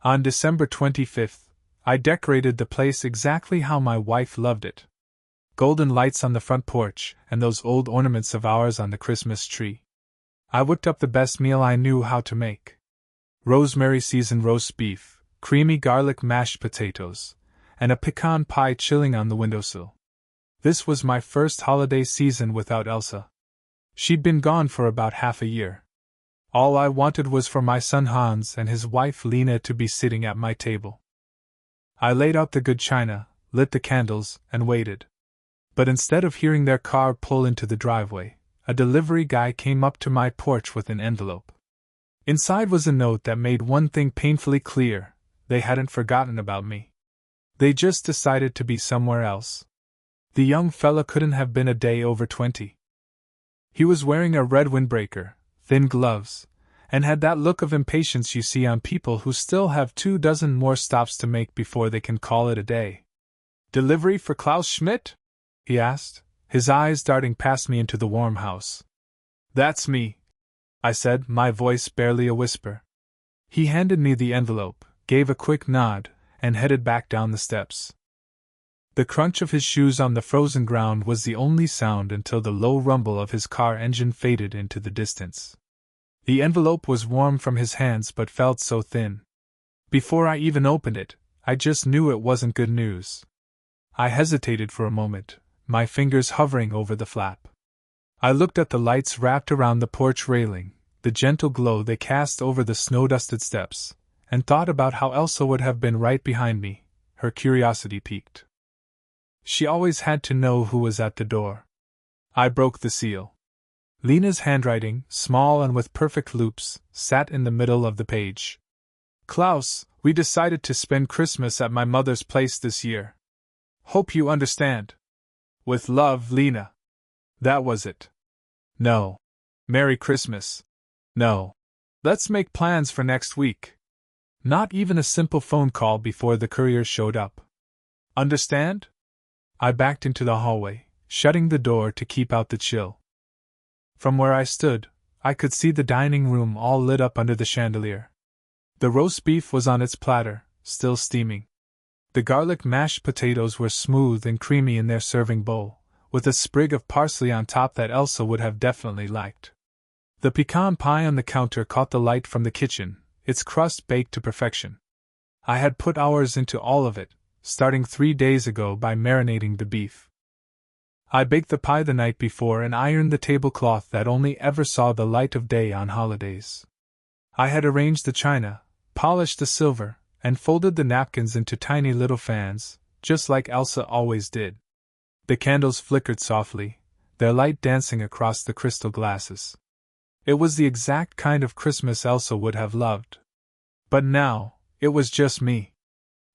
On December 25th, I decorated the place exactly how my wife loved it. Golden lights on the front porch, and those old ornaments of ours on the Christmas tree. I whipped up the best meal I knew how to make. Rosemary seasoned roast beef, creamy garlic mashed potatoes, and a pecan pie chilling on the windowsill. This was my first holiday season without Elsa. She'd been gone for about half a year. All I wanted was for my son Hans and his wife Lena to be sitting at my table. I laid out the good china, lit the candles, and waited. But instead of hearing their car pull into the driveway, a delivery guy came up to my porch with an envelope. Inside was a note that made one thing painfully clear: they hadn't forgotten about me. They just decided to be somewhere else. The young fella couldn't have been a day over 20. He was wearing a red windbreaker, thin gloves, and had that look of impatience you see on people who still have 24 more stops to make before they can call it a day. "Delivery for Klaus Schmidt?" he asked, his eyes darting past me into the warm house. "That's me," I said, my voice barely a whisper. He handed me the envelope, gave a quick nod, and headed back down the steps. The crunch of his shoes on the frozen ground was the only sound until the low rumble of his car engine faded into the distance. The envelope was warm from his hands but felt so thin. Before I even opened it, I just knew it wasn't good news. I hesitated for a moment, my fingers hovering over the flap. I looked at the lights wrapped around the porch railing, the gentle glow they cast over the snow-dusted steps, and thought about how Elsa would have been right behind me, her curiosity piqued. She always had to know who was at the door. I broke the seal. Lena's handwriting, small and with perfect loops, sat in the middle of the page. "Klaus, we decided to spend Christmas at my mother's place this year. Hope you understand. With love, Lena." That was it. No. "Merry Christmas." No. "Let's make plans for next week." Not even a simple phone call before the courier showed up. Understand? I backed into the hallway, shutting the door to keep out the chill. From where I stood, I could see the dining room all lit up under the chandelier. The roast beef was on its platter, still steaming. The garlic mashed potatoes were smooth and creamy in their serving bowl, with a sprig of parsley on top that Elsa would have definitely liked. The pecan pie on the counter caught the light from the kitchen, its crust baked to perfection. I had put hours into all of it, starting 3 days ago by marinating the beef. I baked the pie the night before and ironed the tablecloth that only ever saw the light of day on holidays. I had arranged the china, polished the silver, and folded the napkins into tiny little fans, just like Elsa always did. The candles flickered softly, their light dancing across the crystal glasses. It was the exact kind of Christmas Elsa would have loved. But now, it was just me.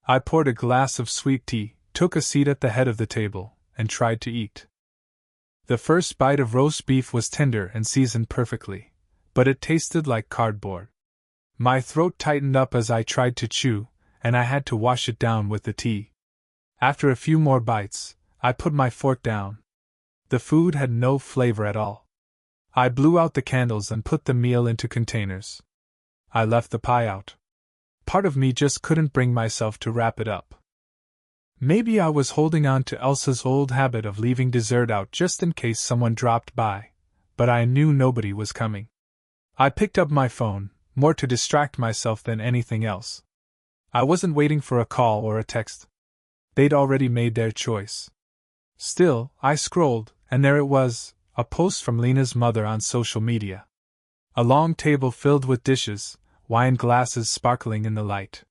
I poured a glass of sweet tea, took a seat at the head of the table, and tried to eat. The first bite of roast beef was tender and seasoned perfectly, but it tasted like cardboard. My throat tightened up as I tried to chew, and I had to wash it down with the tea. After a few more bites, I put my fork down. The food had no flavor at all. I blew out the candles and put the meal into containers. I left the pie out. Part of me just couldn't bring myself to wrap it up. Maybe I was holding on to Elsa's old habit of leaving dessert out just in case someone dropped by, but I knew nobody was coming. I picked up my phone, more to distract myself than anything else. I wasn't waiting for a call or a text. They'd already made their choice. Still, I scrolled, and there it was, a post from Lena's mother on social media. A long table filled with dishes, wine glasses sparkling in the light.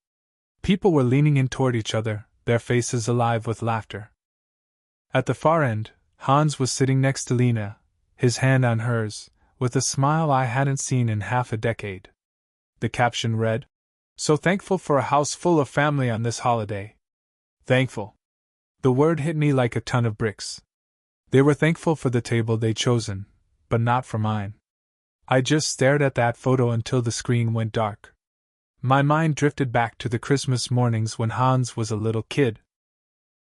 People were leaning in toward each other, their faces alive with laughter. At the far end, Hans was sitting next to Lena, his hand on hers, with a smile I hadn't seen in half a decade. The caption read, "So thankful for a house full of family on this holiday." Thankful. The word hit me like a ton of bricks. They were thankful for the table they'd chosen, but not for mine. I just stared at that photo until the screen went dark. My mind drifted back to the Christmas mornings when Hans was a little kid.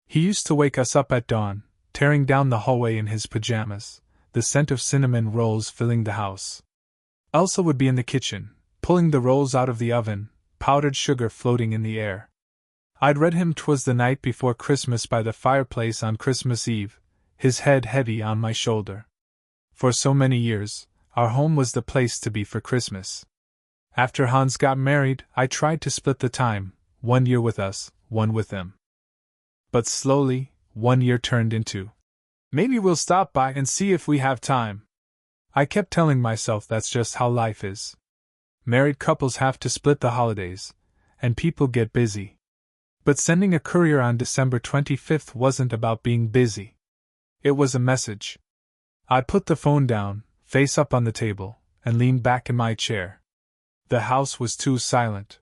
He used to wake us up at dawn, tearing down the hallway in his pajamas, the scent of cinnamon rolls filling the house. Elsa would be in the kitchen, pulling the rolls out of the oven, powdered sugar floating in the air. I'd read him "'Twas the Night Before Christmas" by the fireplace on Christmas Eve, his head heavy on my shoulder. For so many years, our home was the place to be for Christmas. After Hans got married, I tried to split the time, 1 year with us, 1 with them. But slowly, 1 year turned into, "Maybe we'll stop by and see if we have time." I kept telling myself that's just how life is. Married couples have to split the holidays, and people get busy. But sending a courier on December 25th wasn't about being busy. It was a message. I put the phone down, face up on the table, and leaned back in my chair. The house was too silent.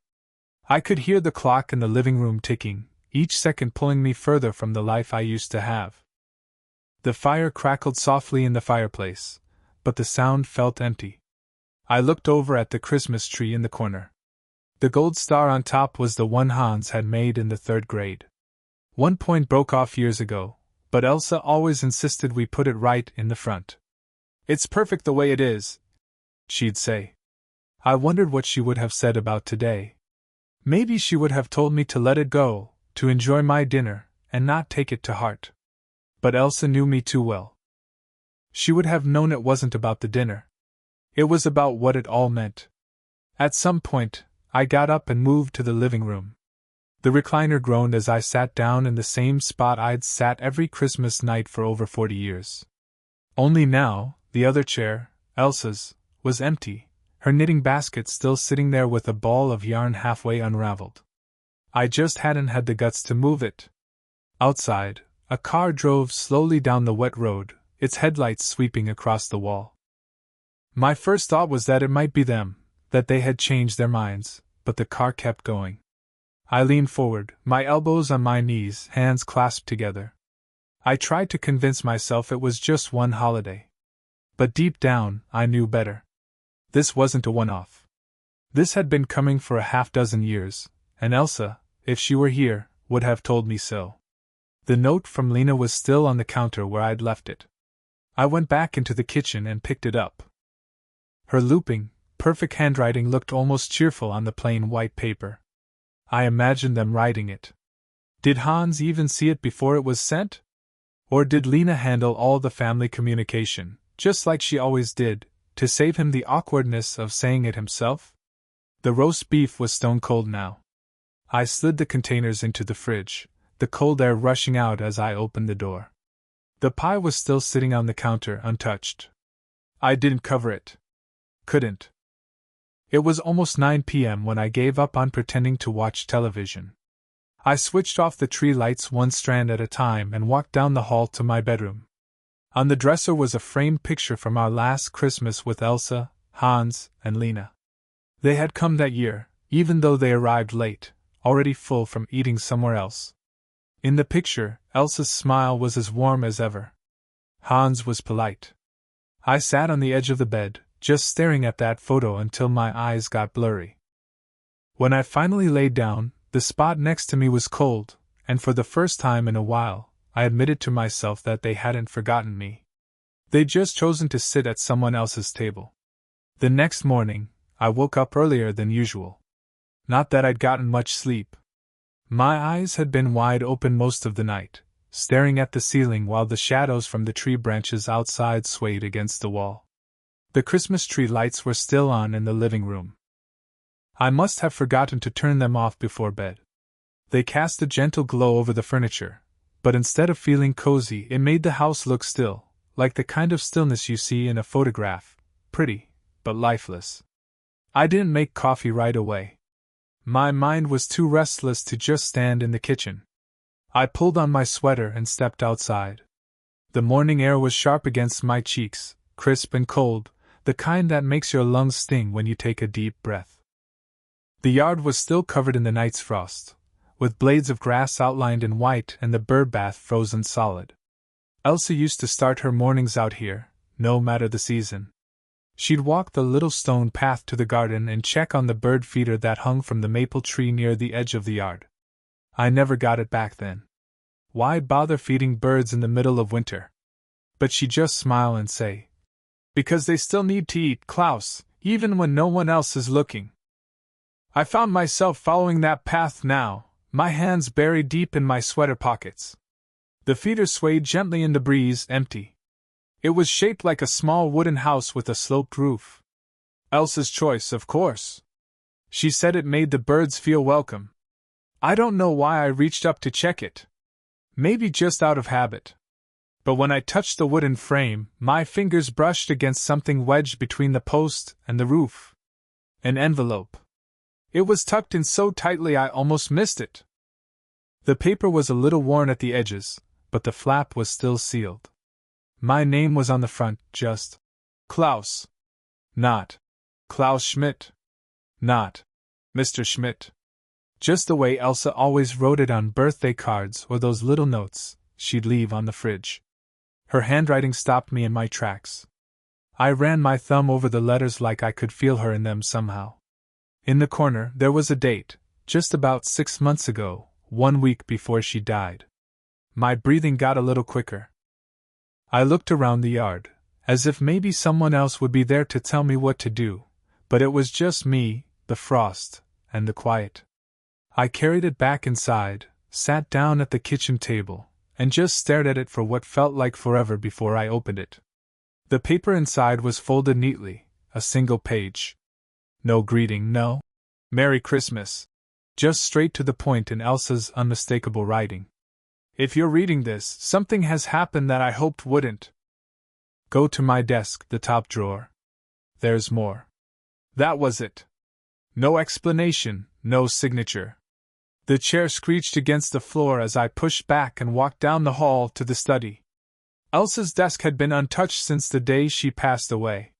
I could hear the clock in the living room ticking, each second pulling me further from the life I used to have. The fire crackled softly in the fireplace, but the sound felt empty. I looked over at the Christmas tree in the corner. The gold star on top was the one Hans had made in the 3rd grade. One point broke off years ago, but Elsa always insisted we put it right in the front. "It's perfect the way it is," she'd say. I wondered what she would have said about today. Maybe she would have told me to let it go, to enjoy my dinner, and not take it to heart. But Elsa knew me too well. She would have known it wasn't about the dinner. It was about what it all meant. At some point, I got up and moved to the living room. The recliner groaned as I sat down in the same spot I'd sat every Christmas night for over 40 years. Only now, the other chair, Elsa's, was empty, her knitting basket still sitting there with a ball of yarn halfway unraveled. I just hadn't had the guts to move it. Outside, a car drove slowly down the wet road, its headlights sweeping across the wall. My first thought was that it might be them, that they had changed their minds, but the car kept going. I leaned forward, my elbows on my knees, hands clasped together. I tried to convince myself it was just one holiday. But deep down, I knew better. This wasn't a one-off. This had been coming for a half-dozen years, and Elsa, if she were here, would have told me so. The note from Lena was still on the counter where I'd left it. I went back into the kitchen and picked it up. Her looping, perfect handwriting looked almost cheerful on the plain white paper. I imagined them writing it. Did Hans even see it before it was sent? Or did Lena handle all the family communication, just like she always did, to save him the awkwardness of saying it himself? The roast beef was stone cold now. I slid the containers into the fridge, the cold air rushing out as I opened the door. The pie was still sitting on the counter untouched. I didn't cover it. Couldn't. It was almost 9 p.m. when I gave up on pretending to watch television. I switched off the tree lights one strand at a time and walked down the hall to my bedroom. On the dresser was a framed picture from our last Christmas with Elsa, Hans, and Lena. They had come that year, even though they arrived late, already full from eating somewhere else. In the picture, Elsa's smile was as warm as ever. Hans was polite. I sat on the edge of the bed, just staring at that photo until my eyes got blurry. When I finally laid down, the spot next to me was cold, and for the first time in a while, I admitted to myself that they hadn't forgotten me. They'd just chosen to sit at someone else's table. The next morning, I woke up earlier than usual. Not that I'd gotten much sleep. My eyes had been wide open most of the night, staring at the ceiling while the shadows from the tree branches outside swayed against the wall. The Christmas tree lights were still on in the living room. I must have forgotten to turn them off before bed. They cast a gentle glow over the furniture, but instead of feeling cozy, it made the house look still, like the kind of stillness you see in a photograph, pretty, but lifeless. I didn't make coffee right away. My mind was too restless to just stand in the kitchen. I pulled on my sweater and stepped outside. The morning air was sharp against my cheeks, crisp and cold, the kind that makes your lungs sting when you take a deep breath. The yard was still covered in the night's frost, with blades of grass outlined in white and the bird bath frozen solid. Elsa used to start her mornings out here, no matter the season. She'd walk the little stone path to the garden and check on the bird feeder that hung from the maple tree near the edge of the yard. I never got it back then. Why bother feeding birds in the middle of winter? But she'd just smile and say, "Because they still need to eat, Klaus, even when no one else is looking." I found myself following that path now, my hands buried deep in my sweater pockets. The feeder swayed gently in the breeze, empty. It was shaped like a small wooden house with a sloped roof. Elsa's choice, of course. She said it made the birds feel welcome. I don't know why I reached up to check it. Maybe just out of habit. But when I touched the wooden frame, my fingers brushed against something wedged between the post and the roof. An envelope. It was tucked in so tightly I almost missed it. The paper was a little worn at the edges, but the flap was still sealed. My name was on the front, just Klaus. Not Klaus Schmidt. Not Mr. Schmidt. Just the way Elsa always wrote it on birthday cards or those little notes she'd leave on the fridge. Her handwriting stopped me in my tracks. I ran my thumb over the letters like I could feel her in them somehow. In the corner there was a date, just about 6 months ago, 1 week before she died. My breathing got a little quicker. I looked around the yard, as if maybe someone else would be there to tell me what to do, but it was just me, the frost, and the quiet. I carried it back inside, sat down at the kitchen table, and just stared at it for what felt like forever before I opened it. The paper inside was folded neatly, a single page. No greeting, no Merry Christmas. Just straight to the point in Elsa's unmistakable writing. If you're reading this, something has happened that I hoped wouldn't. Go to my desk, the top drawer. There's more. That was it. No explanation, no signature. The chair screeched against the floor as I pushed back and walked down the hall to the study. Elsa's desk had been untouched since the day she passed away.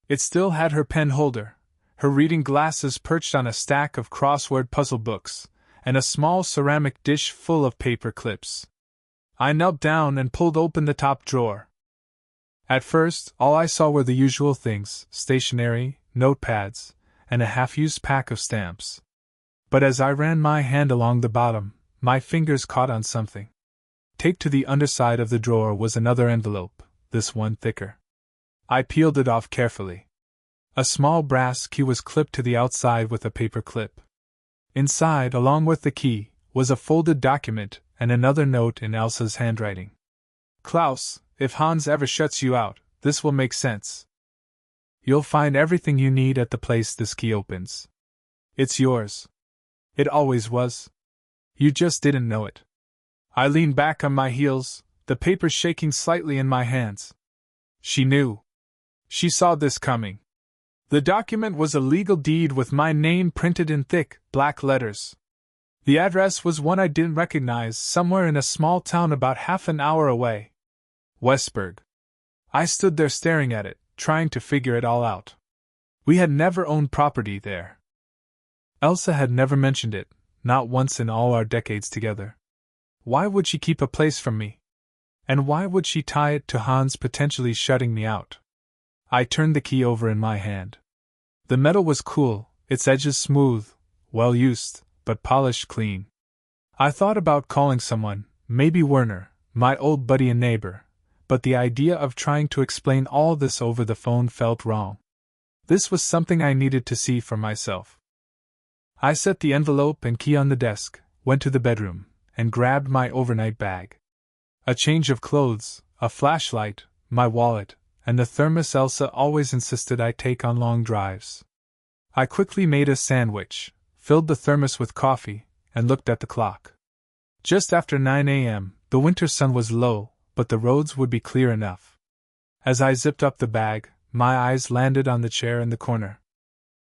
It still had her pen holder, her reading glasses perched on a stack of crossword puzzle books, and a small ceramic dish full of paper clips. I knelt down and pulled open the top drawer. At first, all I saw were the usual things: stationery, notepads, and a half-used pack of stamps. But as I ran my hand along the bottom, my fingers caught on something. Taped to the underside of the drawer was another envelope, this one thicker. I peeled it off carefully. A small brass key was clipped to the outside with a paper clip. Inside, along with the key, was a folded document and another note in Elsa's handwriting. Klaus, if Hans ever shuts you out, this will make sense. You'll find everything you need at the place this key opens. It's yours. It always was. You just didn't know it. I leaned back on my heels, the paper shaking slightly in my hands. She knew. She saw this coming. The document was a legal deed with my name printed in thick, black letters. The address was one I didn't recognize, somewhere in a small town about half an hour away. Westburg. I stood there staring at it, trying to figure it all out. We had never owned property there. Elsa had never mentioned it, not once in all our decades together. Why would she keep a place from me? And why would she tie it to Hans potentially shutting me out? I turned the key over in my hand. The metal was cool, its edges smooth, well used, but polished clean. I thought about calling someone, maybe Werner, my old buddy and neighbor, but the idea of trying to explain all this over the phone felt wrong. This was something I needed to see for myself. I set the envelope and key on the desk, went to the bedroom, and grabbed my overnight bag. A change of clothes, a flashlight, my wallet, and the thermos Elsa always insisted I take on long drives. I quickly made a sandwich, filled the thermos with coffee, and looked at the clock. Just after 9 a.m., the winter sun was low, but the roads would be clear enough. As I zipped up the bag, my eyes landed on the chair in the corner.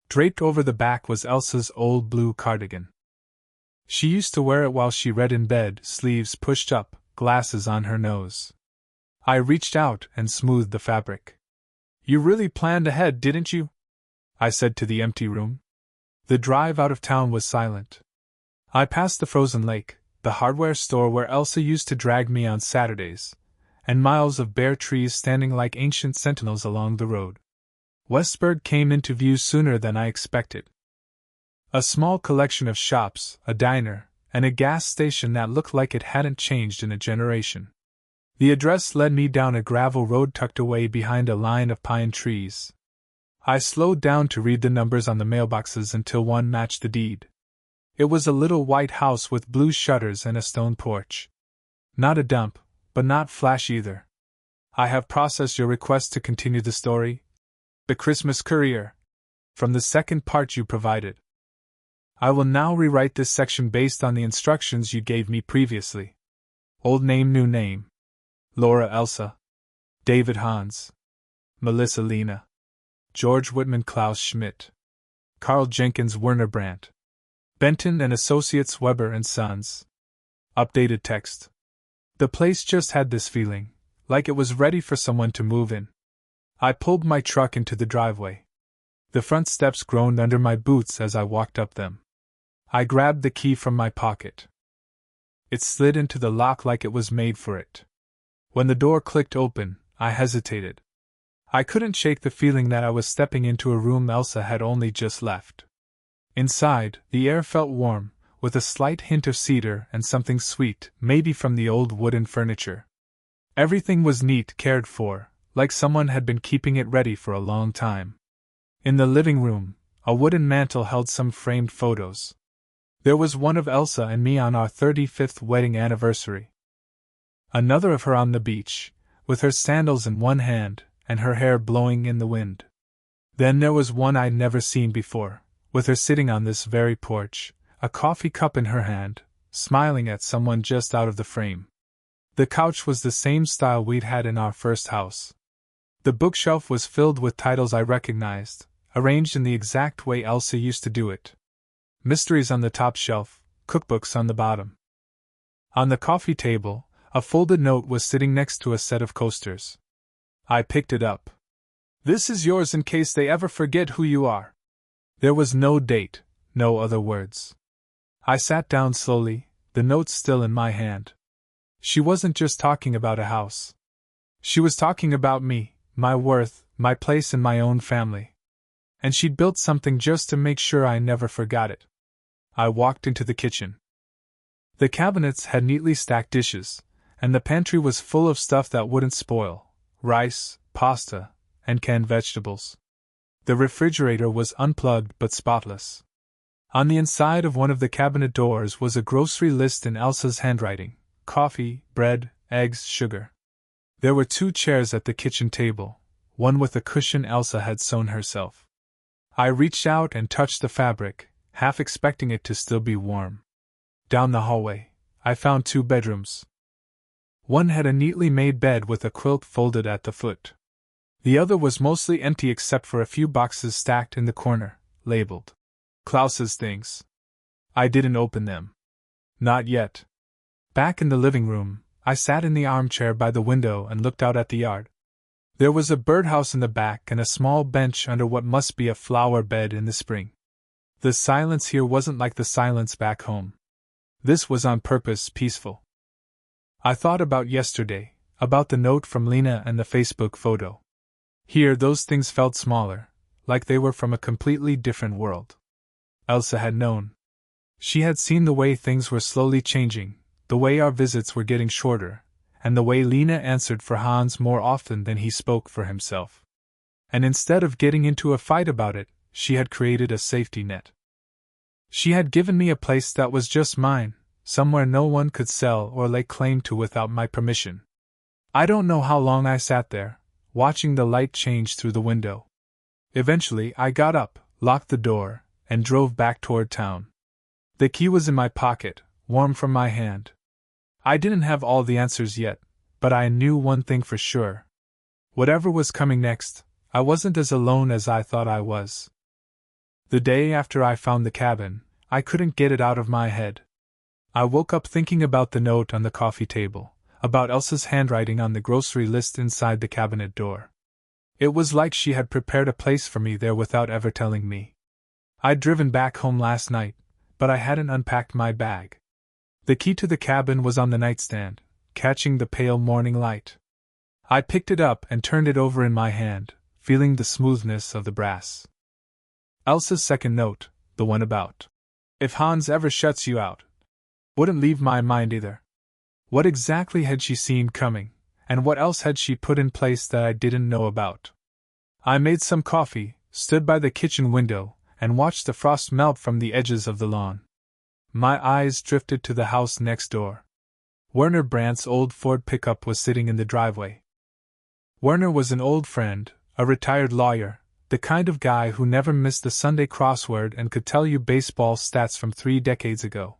Draped over the back was Elsa's old blue cardigan. She used to wear it while she read in bed, sleeves pushed up, glasses on her nose. I reached out and smoothed the fabric. You really planned ahead, didn't you? I said to the empty room. The drive out of town was silent. I passed the frozen lake, the hardware store where Elsa used to drag me on Saturdays, and miles of bare trees standing like ancient sentinels along the road. Westburg came into view sooner than I expected. A small collection of shops, a diner, and a gas station that looked like it hadn't changed in a generation. The address led me down a gravel road tucked away behind a line of pine trees. I slowed down to read the numbers on the mailboxes until one matched the deed. It was a little white house with blue shutters and a stone porch. Not a dump, but not flash either. I have processed your request to continue the story. The Christmas Courier. From the second part you provided. I will now rewrite this section based on the instructions you gave me previously. Old name, new name. Laura Elsa. David Hans. Melissa Lena. George Whitman Klaus Schmidt. Carl Jenkins Werner Brandt. Benton and Associates Weber and Sons. Updated text. The place just had this feeling, like it was ready for someone to move in. I pulled my truck into the driveway. The front steps groaned under my boots as I walked up them. I grabbed the key from my pocket. It slid into the lock like it was made for it. When the door clicked open, I hesitated. I couldn't shake the feeling that I was stepping into a room Elsa had only just left. Inside, the air felt warm, with a slight hint of cedar and something sweet, maybe from the old wooden furniture. Everything was neat, cared for, like someone had been keeping it ready for a long time. In the living room, a wooden mantel held some framed photos. There was one of Elsa and me on our 35th wedding anniversary. Another of her on the beach, with her sandals in one hand and her hair blowing in the wind. Then there was one I'd never seen before, with her sitting on this very porch, a coffee cup in her hand, smiling at someone just out of the frame. The couch was the same style we'd had in our first house. The bookshelf was filled with titles I recognized, arranged in the exact way Elsa used to do it. Mysteries on the top shelf, cookbooks on the bottom. On the coffee table, a folded note was sitting next to a set of coasters. I picked it up. "This is yours in case they ever forget who you are." There was no date, no other words. I sat down slowly, the note still in my hand. She wasn't just talking about a house. She was talking about me, my worth, my place in my own family. And she'd built something just to make sure I never forgot it. I walked into the kitchen. The cabinets had neatly stacked dishes, and the pantry was full of stuff that wouldn't spoil: rice, pasta, and canned vegetables. The refrigerator was unplugged but spotless. On the inside of one of the cabinet doors was a grocery list in Elsa's handwriting: coffee, bread, eggs, sugar. There were 2 chairs at the kitchen table, one with a cushion Elsa had sewn herself. I reached out and touched the fabric, half expecting it to still be warm. Down the hallway, I found 2 bedrooms. One had a neatly made bed with a quilt folded at the foot. The other was mostly empty except for a few boxes stacked in the corner, labeled Klaus's things. I didn't open them. Not yet. Back in the living room, I sat in the armchair by the window and looked out at the yard. There was a birdhouse in the back and a small bench under what must be a flower bed in the spring. The silence here wasn't like the silence back home. This was on purpose peaceful. I thought about yesterday, about the note from Lena and the Facebook photo. Here those things felt smaller, like they were from a completely different world. Elsa had known. She had seen the way things were slowly changing, the way our visits were getting shorter, and the way Lena answered for Hans more often than he spoke for himself. And instead of getting into a fight about it, she had created a safety net. She had given me a place that was just mine, somewhere no one could sell or lay claim to without my permission. I don't know how long I sat there, watching the light change through the window. Eventually I got up, locked the door, and drove back toward town. The key was in my pocket, warm from my hand. I didn't have all the answers yet, but I knew one thing for sure. Whatever was coming next, I wasn't as alone as I thought I was. The day after I found the cabin, I couldn't get it out of my head. I woke up thinking about the note on the coffee table, about Elsa's handwriting on the grocery list inside the cabinet door. It was like she had prepared a place for me there without ever telling me. I'd driven back home last night, but I hadn't unpacked my bag. The key to the cabin was on the nightstand, catching the pale morning light. I picked it up and turned it over in my hand, feeling the smoothness of the brass. Elsa's second note, the one about if Hans ever shuts you out, wouldn't leave my mind either. What exactly had she seen coming, and what else had she put in place that I didn't know about? I made some coffee, stood by the kitchen window, and watched the frost melt from the edges of the lawn. My eyes drifted to the house next door. Werner Brandt's old Ford pickup was sitting in the driveway. Werner was an old friend, a retired lawyer, the kind of guy who never missed the Sunday crossword and could tell you baseball stats from 3 decades ago.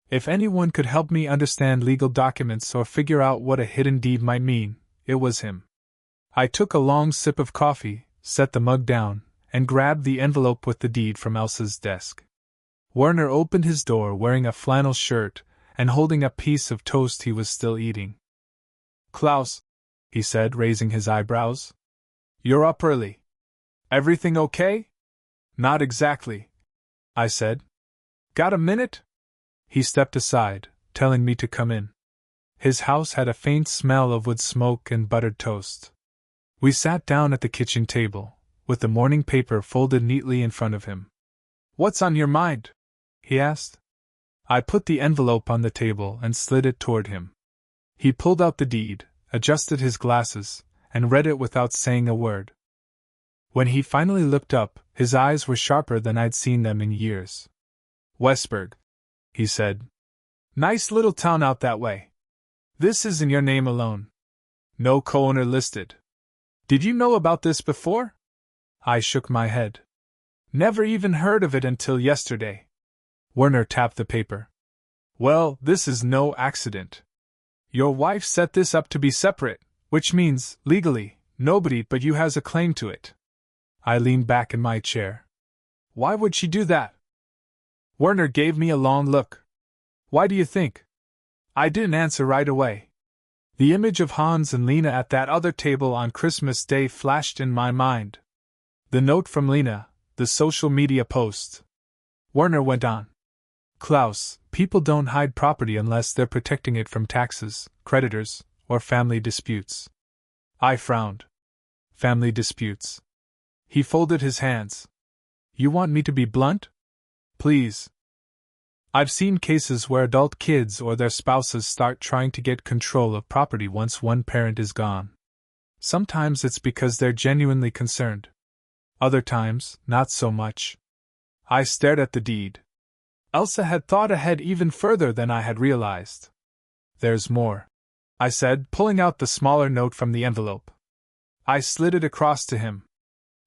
If anyone could help me understand legal documents or figure out what a hidden deed might mean, it was him. I took a long sip of coffee, set the mug down, and grabbed the envelope with the deed from Elsa's desk. Werner opened his door wearing a flannel shirt and holding a piece of toast he was still eating. "Klaus," he said, raising his eyebrows. "You're up early. Everything okay?" "Not exactly," I said. "Got a minute?" He stepped aside, telling me to come in. His house had a faint smell of wood smoke and buttered toast. We sat down at the kitchen table, with the morning paper folded neatly in front of him. "What's on your mind?" he asked. I put the envelope on the table and slid it toward him. He pulled out the deed, adjusted his glasses, and read it without saying a word. When he finally looked up, his eyes were sharper than I'd seen them in years. "Westburg," he said. "Nice little town out that way. This is in your name alone. No co-owner listed. Did you know about this before?" I shook my head. "Never even heard of it until yesterday." Werner tapped the paper. "Well, this is no accident. Your wife set this up to be separate, which means, legally, nobody but you has a claim to it." I leaned back in my chair. "Why would she do that?" Werner gave me a long look. "Why do you think?" I didn't answer right away. The image of Hans and Lena at that other table on Christmas Day flashed in my mind. The note from Lena, the social media post. Werner went on. "Klaus, people don't hide property unless they're protecting it from taxes, creditors, or family disputes." I frowned. Family disputes. He folded his hands. "You want me to be blunt?" "Please." "I've seen cases where adult kids or their spouses start trying to get control of property once one parent is gone. Sometimes it's because they're genuinely concerned. Other times, not so much." I stared at the deed. Elsa had thought ahead even further than I had realized. "There's more," I said, pulling out the smaller note from the envelope. I slid it across to him.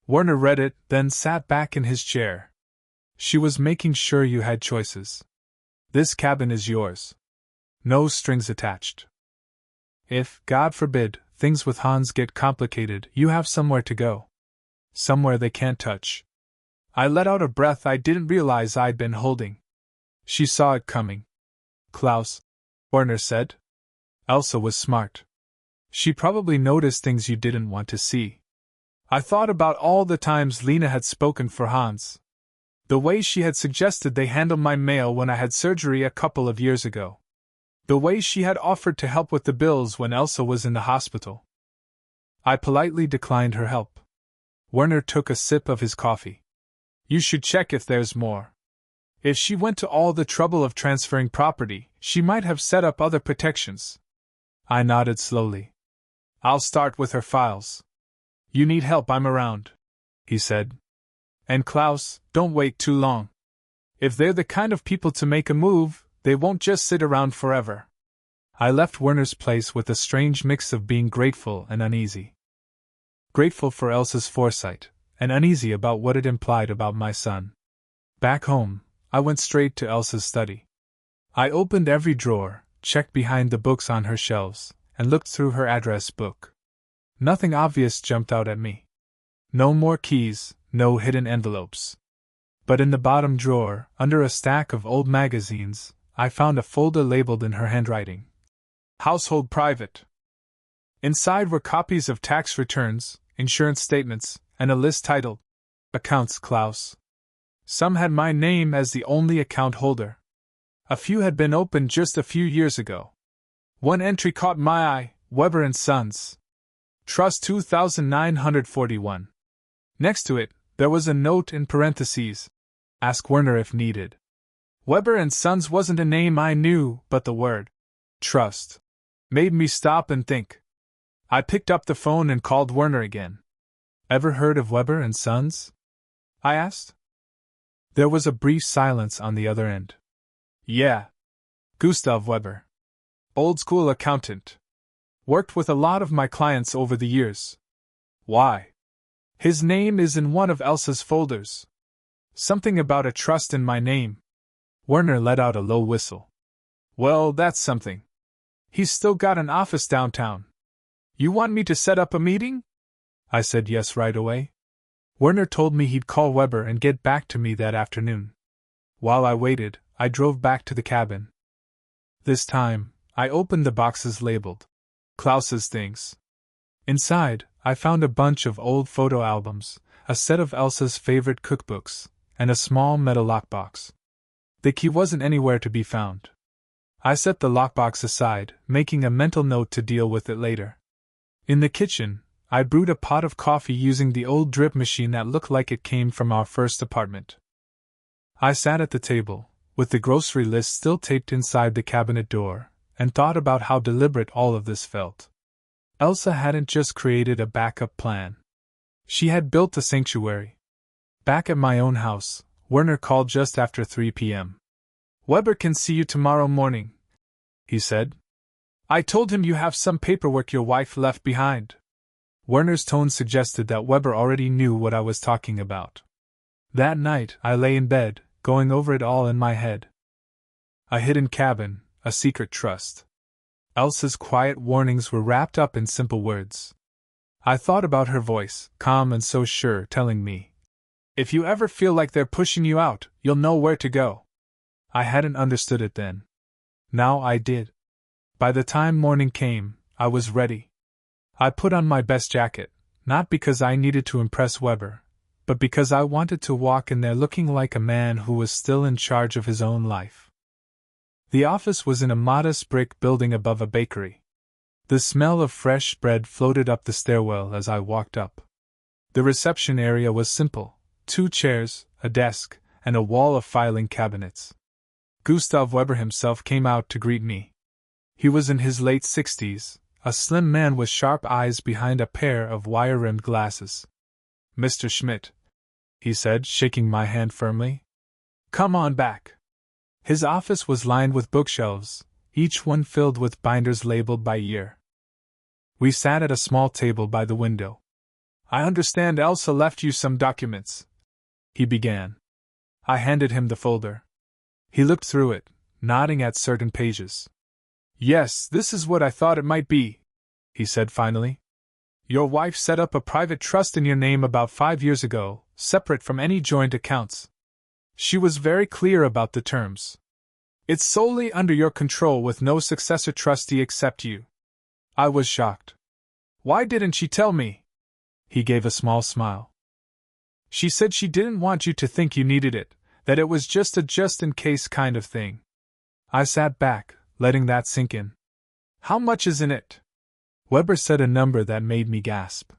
Werner read it, then sat back in his chair. "She was making sure you had choices. This cabin is yours. No strings attached. If, God forbid, things with Hans get complicated, you have somewhere to go. Somewhere they can't touch." I let out a breath I didn't realize I'd been holding. She saw it coming. "Klaus," Werner said. "Elsa was smart. She probably noticed things you didn't want to see." I thought about all the times Lena had spoken for Hans. The way she had suggested they handle my mail when I had surgery a couple of years ago. The way she had offered to help with the bills when Elsa was in the hospital. I politely declined her help. Werner took a sip of his coffee. "You should check if there's more. If she went to all the trouble of transferring property, she might have set up other protections." I nodded slowly. "I'll start with her files. You need help, I'm around," he said. "And Klaus, don't wait too long. If they're the kind of people to make a move, they won't just sit around forever." I left Werner's place with a strange mix of being grateful and uneasy. Grateful for Elsa's foresight, and uneasy about what it implied about my son. Back home, I went straight to Elsa's study. I opened every drawer, checked behind the books on her shelves, and looked through her address book. Nothing obvious jumped out at me. No more keys, no hidden envelopes. But in the bottom drawer, under a stack of old magazines, I found a folder labeled in her handwriting. "Household Private." Inside were copies of tax returns, insurance statements, and a list titled, "Accounts Klaus." Some had my name as the only account holder. A few had been opened just a few years ago. One entry caught my eye, Weber and Sons. Trust 2941. Next to it, there was a note in parentheses. Ask Werner if needed. Weber and Sons wasn't a name I knew, but the word trust made me stop and think. I picked up the phone and called Werner again. "Ever heard of Weber and Sons?" I asked. There was a brief silence on the other end. Yeah. Gustav Weber. Old school accountant. Worked with a lot of my clients over the years. Why? His name is in one of Elsa's folders. Something about a trust in my name. Werner let out a low whistle. Well, that's something. He's still got an office downtown. You want me to set up a meeting? I said yes right away. Werner told me he'd call Weber and get back to me that afternoon. While I waited, I drove back to the cabin. This time, I opened the boxes labeled Klaus's things. Inside, I found a bunch of old photo albums, a set of Elsa's favorite cookbooks, and a small metal lockbox. The key wasn't anywhere to be found. I set the lockbox aside, making a mental note to deal with it later. In the kitchen, I brewed a pot of coffee using the old drip machine that looked like it came from our first apartment. I sat at the table, with the grocery list still taped inside the cabinet door, and thought about how deliberate all of this felt. Elsa hadn't just created a backup plan. She had built a sanctuary. Back at my own house, Werner called just after 3 p.m. Weber can see you tomorrow morning, he said. I told him you have some paperwork your wife left behind. Werner's tone suggested that Weber already knew what I was talking about. That night, I lay in bed, going over it all in my head. A hidden cabin, a secret trust. Elsa's quiet warnings were wrapped up in simple words. I thought about her voice, calm and so sure, telling me, if you ever feel like they're pushing you out, you'll know where to go. I hadn't understood it then. Now I did. By the time morning came, I was ready. I put on my best jacket, not because I needed to impress Weber, but because I wanted to walk in there looking like a man who was still in charge of his own life. The office was in a modest brick building above a bakery. The smell of fresh bread floated up the stairwell as I walked up. The reception area was simple: 2 chairs, a desk, and a wall of filing cabinets. Gustav Weber himself came out to greet me. He was in his late 60s, a slim man with sharp eyes behind a pair of wire-rimmed glasses. Mr. Schmidt, he said, shaking my hand firmly. Come on back. His office was lined with bookshelves, each one filled with binders labeled by year. We sat at a small table by the window. I understand Elsa left you some documents, he began. I handed him the folder. He looked through it, nodding at certain pages. Yes, this is what I thought it might be, he said finally. Your wife set up a private trust in your name about 5 years ago, separate from any joint accounts. She was very clear about the terms. It's solely under your control with no successor trustee except you. I was shocked. Why didn't she tell me? He gave a small smile. She said she didn't want you to think you needed it, that it was just a just-in-case kind of thing. I sat back, letting that sink in. How much is in it? Weber said a number that made me gasp.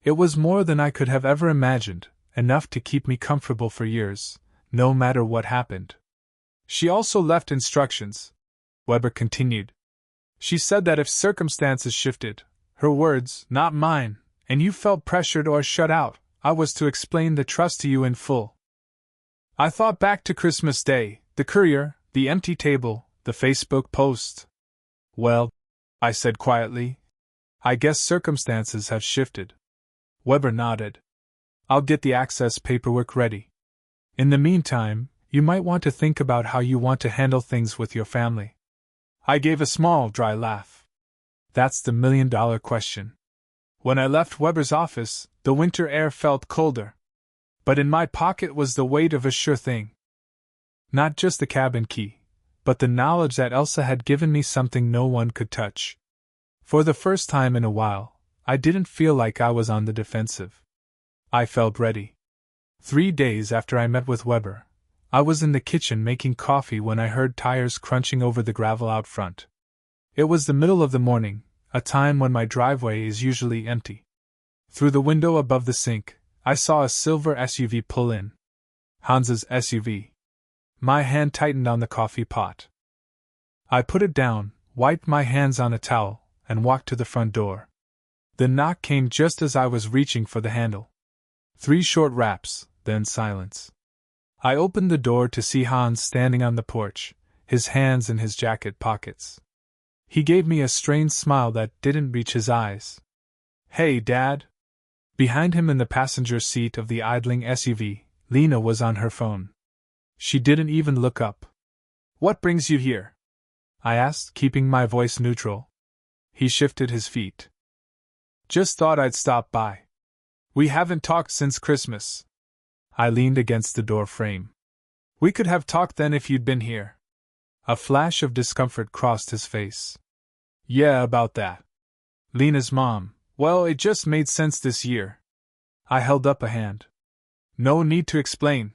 It was more than I could have ever imagined, enough to keep me comfortable for years, no matter what happened. She also left instructions, Weber continued. She said that if circumstances shifted, her words, not mine, and you felt pressured or shut out, I was to explain the trust to you in full. I thought back to Christmas Day, the courier, the empty table, the Facebook post. Well, I said quietly, I guess circumstances have shifted. Weber nodded. I'll get the access paperwork ready. In the meantime, you might want to think about how you want to handle things with your family. I gave a small, dry laugh. That's the million-dollar question. When I left Weber's office, the winter air felt colder. But in my pocket was the weight of a sure thing. Not just the cabin key, but the knowledge that Elsa had given me something no one could touch. For the first time in a while, I didn't feel like I was on the defensive. I felt ready. 3 days after I met with Weber, I was in the kitchen making coffee when I heard tires crunching over the gravel out front. It was the middle of the morning, a time when my driveway is usually empty. Through the window above the sink, I saw a silver SUV pull in. Hans's SUV. My hand tightened on the coffee pot. I put it down, wiped my hands on a towel, and walked to the front door. The knock came just as I was reaching for the handle. 3 short raps, then silence. I opened the door to see Hans standing on the porch, his hands in his jacket pockets. He gave me a strained smile that didn't reach his eyes. "Hey, Dad!" Behind him in the passenger seat of the idling SUV, Lena was on her phone. She didn't even look up. "What brings you here?" I asked, keeping my voice neutral. He shifted his feet. "Just thought I'd stop by. We haven't talked since Christmas." I leaned against the door frame. "We could have talked then if you'd been here." A flash of discomfort crossed his face. "Yeah, about that. Lena's mom. Well, it just made sense this year." I held up a hand. "No need to explain.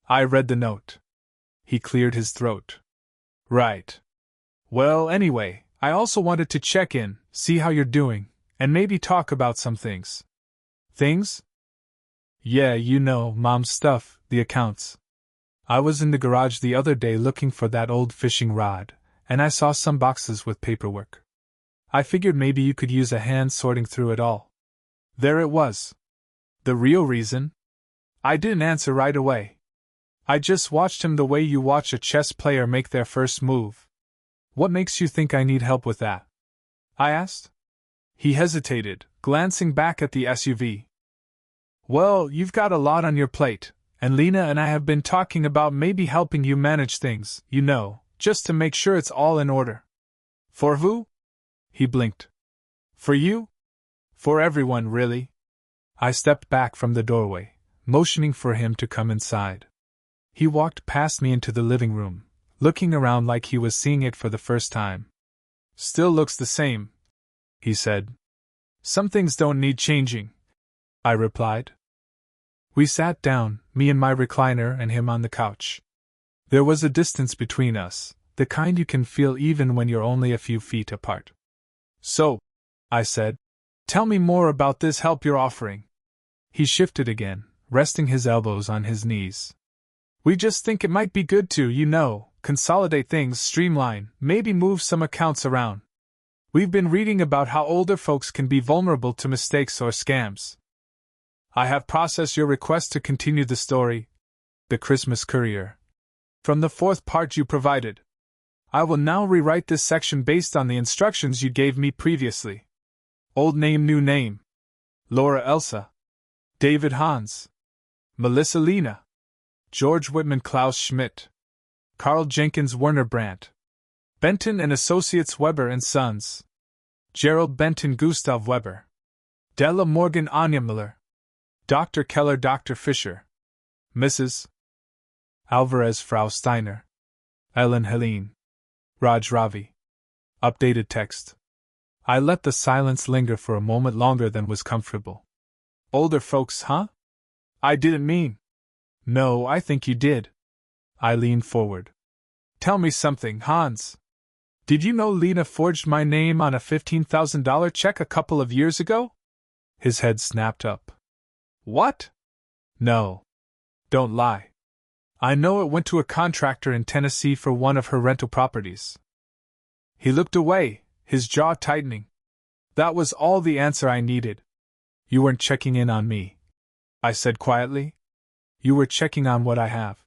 I read the note." He cleared his throat. "Right. Well, anyway, I also wanted to check in, see how you're doing, and maybe talk about some things." "Things?" "Yeah, you know, Mom's stuff, the accounts. I was in the garage the other day looking for that old fishing rod, and I saw some boxes with paperwork. I figured maybe you could use a hand sorting through it all." There it was. The real reason? I didn't answer right away. I just watched him the way you watch a chess player make their first move. "What makes you think I need help with that?" I asked. He hesitated, glancing back at the SUV. "Well, you've got a lot on your plate, and Lena and I have been talking about maybe helping you manage things, you know, just to make sure it's all in order." "For who?" He blinked. "For you? For everyone, really." I stepped back from the doorway, motioning for him to come inside. He walked past me into the living room, looking around like he was seeing it for the first time. "Still looks the same," he said. "Some things don't need changing," I replied. We sat down, me in my recliner and him on the couch. There was a distance between us, the kind you can feel even when you're only a few feet apart. "So," I said, "tell me more about this help you're offering." He shifted again, resting his elbows on his knees. "We just think it might be good to, you know, consolidate things, streamline, maybe move some accounts around. We've been reading about how older folks can be vulnerable to mistakes or scams. I have processed your request to continue the story, the Christmas Courier, from the fourth part you provided. I will now rewrite this section based on the instructions you gave me previously. Old name, new name. Laura Elsa. David Hans. Melissa Lena. George Whitman Klaus Schmidt. Carl Jenkins Werner Brandt. Benton and Associates Weber and Sons. Gerald Benton Gustav Weber. Della Morgan Anya Miller. Dr. Keller Dr. Fisher. Mrs. Alvarez Frau Steiner. Ellen Helene. Raj Ravi. Updated text. I let the silence linger for a moment longer than was comfortable. "Older folks, huh? I didn't mean." "No, I think you did." I leaned forward. "Tell me something, Hans. Did you know Lena forged my name on a $15,000 check a couple of years ago?" His head snapped up. "What?" "No. Don't lie. I know it went to a contractor in Tennessee for one of her rental properties." He looked away, his jaw tightening. That was all the answer I needed. "You weren't checking in on me," I said quietly. "You were checking on what I have."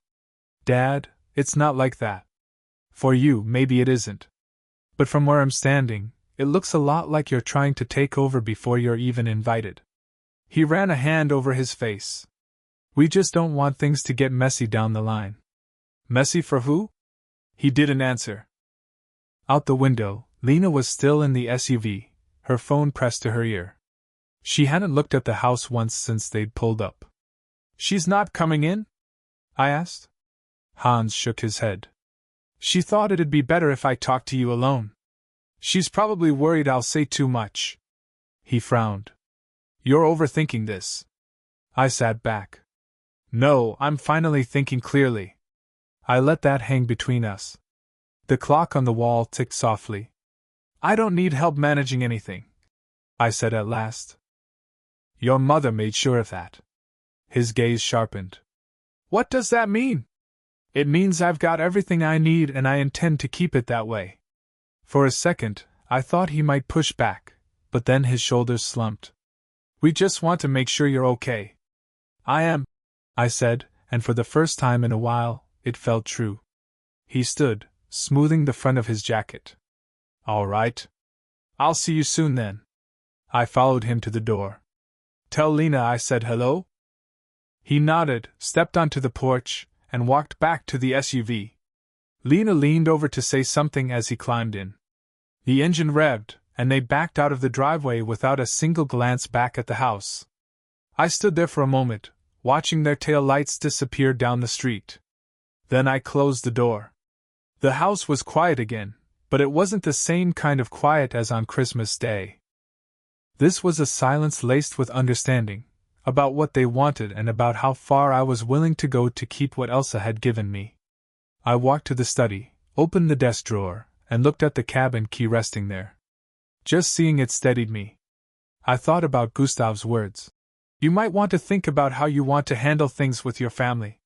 "Dad, it's not like that. For you, maybe it isn't. But from where I'm standing, it looks a lot like you're trying to take over before you're even invited." He ran a hand over his face. "We just don't want things to get messy down the line." "Messy for who?" He didn't answer. Out the window, Lena was still in the SUV, her phone pressed to her ear. She hadn't looked at the house once since they'd pulled up. "She's not coming in?" I asked. Hans shook his head. "She thought it'd be better if I talked to you alone. She's probably worried I'll say too much." He frowned. "You're overthinking this." I sat back. "No, I'm finally thinking clearly." I let that hang between us. The clock on the wall ticked softly. "I don't need help managing anything," I said at last. "Your mother made sure of that." His gaze sharpened. "What does that mean?" "It means I've got everything I need and I intend to keep it that way." For a second, I thought he might push back, but then his shoulders slumped. "We just want to make sure you're okay." "I am. I said, and for the first time in a while, it felt true. He stood, smoothing the front of his jacket. All right. I'll see you soon then. I followed him to the door. Tell Lena I said hello? He nodded, stepped onto the porch, and walked back to the SUV. Lena leaned over to say something as he climbed in. The engine revved, and they backed out of the driveway without a single glance back at the house. I stood there for a moment, watching their tail lights disappear down the street. Then I closed the door. The house was quiet again, but it wasn't the same kind of quiet as on Christmas Day. This was a silence laced with understanding, about what they wanted and about how far I was willing to go to keep what Elsa had given me. I walked to the study, opened the desk drawer, and looked at the cabin key resting there. Just seeing it steadied me. I thought about Gustav's words. You might want to think about how you want to handle things with your family.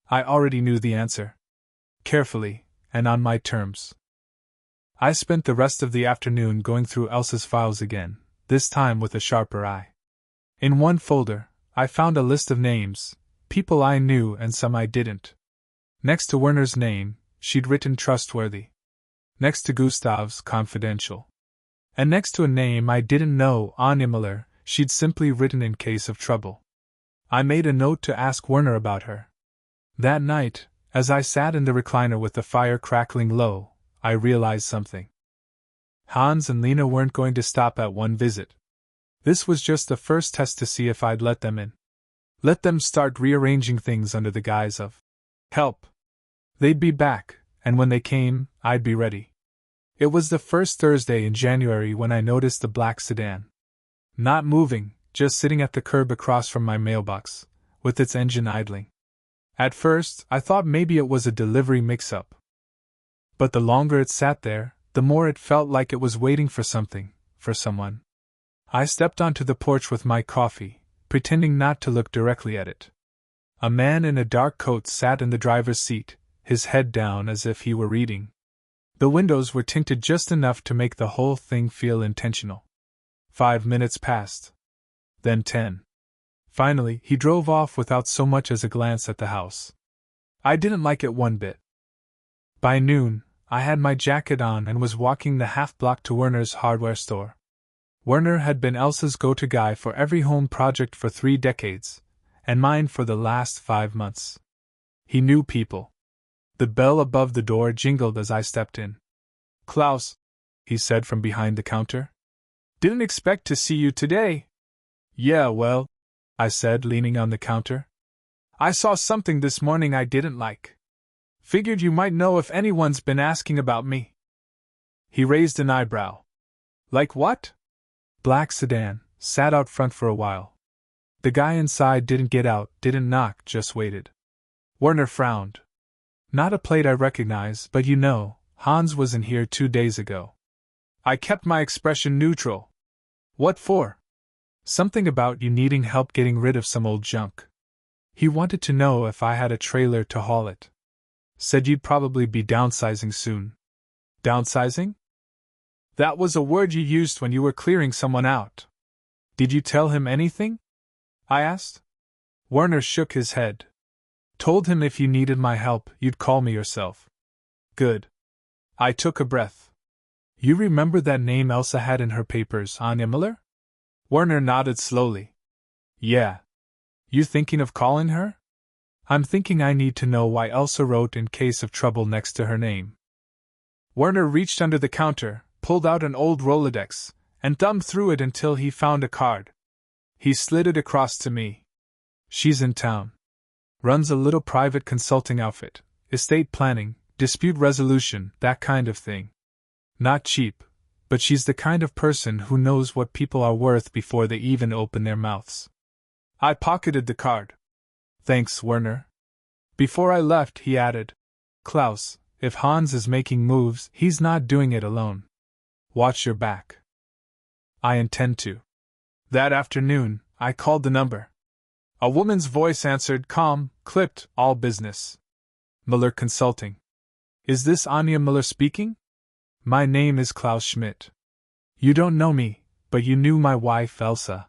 I already knew the answer. Carefully, and on my terms. I spent the rest of the afternoon going through Elsa's files again, this time with a sharper eye. In one folder, I found a list of names, people I knew and some I didn't. Next to Werner's name, she'd written trustworthy. Next to Gustav's, confidential. And next to a name I didn't know, Anja Miller, she'd simply written in case of trouble. I made a note to ask Werner about her. That night, as I sat in the recliner with the fire crackling low, I realized something. Hans and Lena weren't going to stop at one visit. This was just the first test to see if I'd let them in. Let them start rearranging things under the guise of help. They'd be back, and when they came, I'd be ready. It was the first Thursday in January when I noticed the black sedan. Not moving, just sitting at the curb across from my mailbox, with its engine idling. At first, I thought maybe it was a delivery mix-up. But the longer it sat there, the more it felt like it was waiting for something, for someone. I stepped onto the porch with my coffee, pretending not to look directly at it. A man in a dark coat sat in the driver's seat, his head down as if he were reading. The windows were tinted just enough to make the whole thing feel intentional. 5 minutes passed. Then 10. Finally, he drove off without so much as a glance at the house. I didn't like it one bit. By noon, I had my jacket on and was walking the half-block to Werner's hardware store. Werner had been Elsa's go-to guy for every home project for 3 decades, and mine for the last 5 months. He knew people. The bell above the door jingled as I stepped in. Klaus, he said from behind the counter. Didn't expect to see you today. Yeah, well, I said, leaning on the counter. I saw something this morning I didn't like. Figured you might know if anyone's been asking about me. He raised an eyebrow. Like what? Black sedan, sat out front for a while. The guy inside didn't get out, didn't knock, just waited. Werner frowned. Not a plate I recognize, but you know, Hans was in here 2 days ago. I kept my expression neutral. What for? Something about you needing help getting rid of some old junk. He wanted to know if I had a trailer to haul it. Said you'd probably be downsizing soon. Downsizing? That was a word you used when you were clearing someone out. Did you tell him anything? I asked. Werner shook his head. Told him if you needed my help, you'd call me yourself. Good. I took a breath. You remember that name Elsa had in her papers, Anja Miller? Werner nodded slowly. Yeah. You thinking of calling her? I'm thinking I need to know why Elsa wrote in case of trouble next to her name. Werner reached under the counter, pulled out an old Rolodex, and thumbed through it until he found a card. He slid it across to me. She's in town. Runs a little private consulting outfit, estate planning, dispute resolution, that kind of thing. Not cheap, but she's the kind of person who knows what people are worth before they even open their mouths. I pocketed the card. Thanks, Werner. Before I left, he added, Klaus, if Hans is making moves, he's not doing it alone. Watch your back. I intend to. That afternoon, I called the number. A woman's voice answered, calm, clipped, all business. Miller Consulting. Is this Anja Miller speaking? My name is Klaus Schmidt. You don't know me, but you knew my wife Elsa.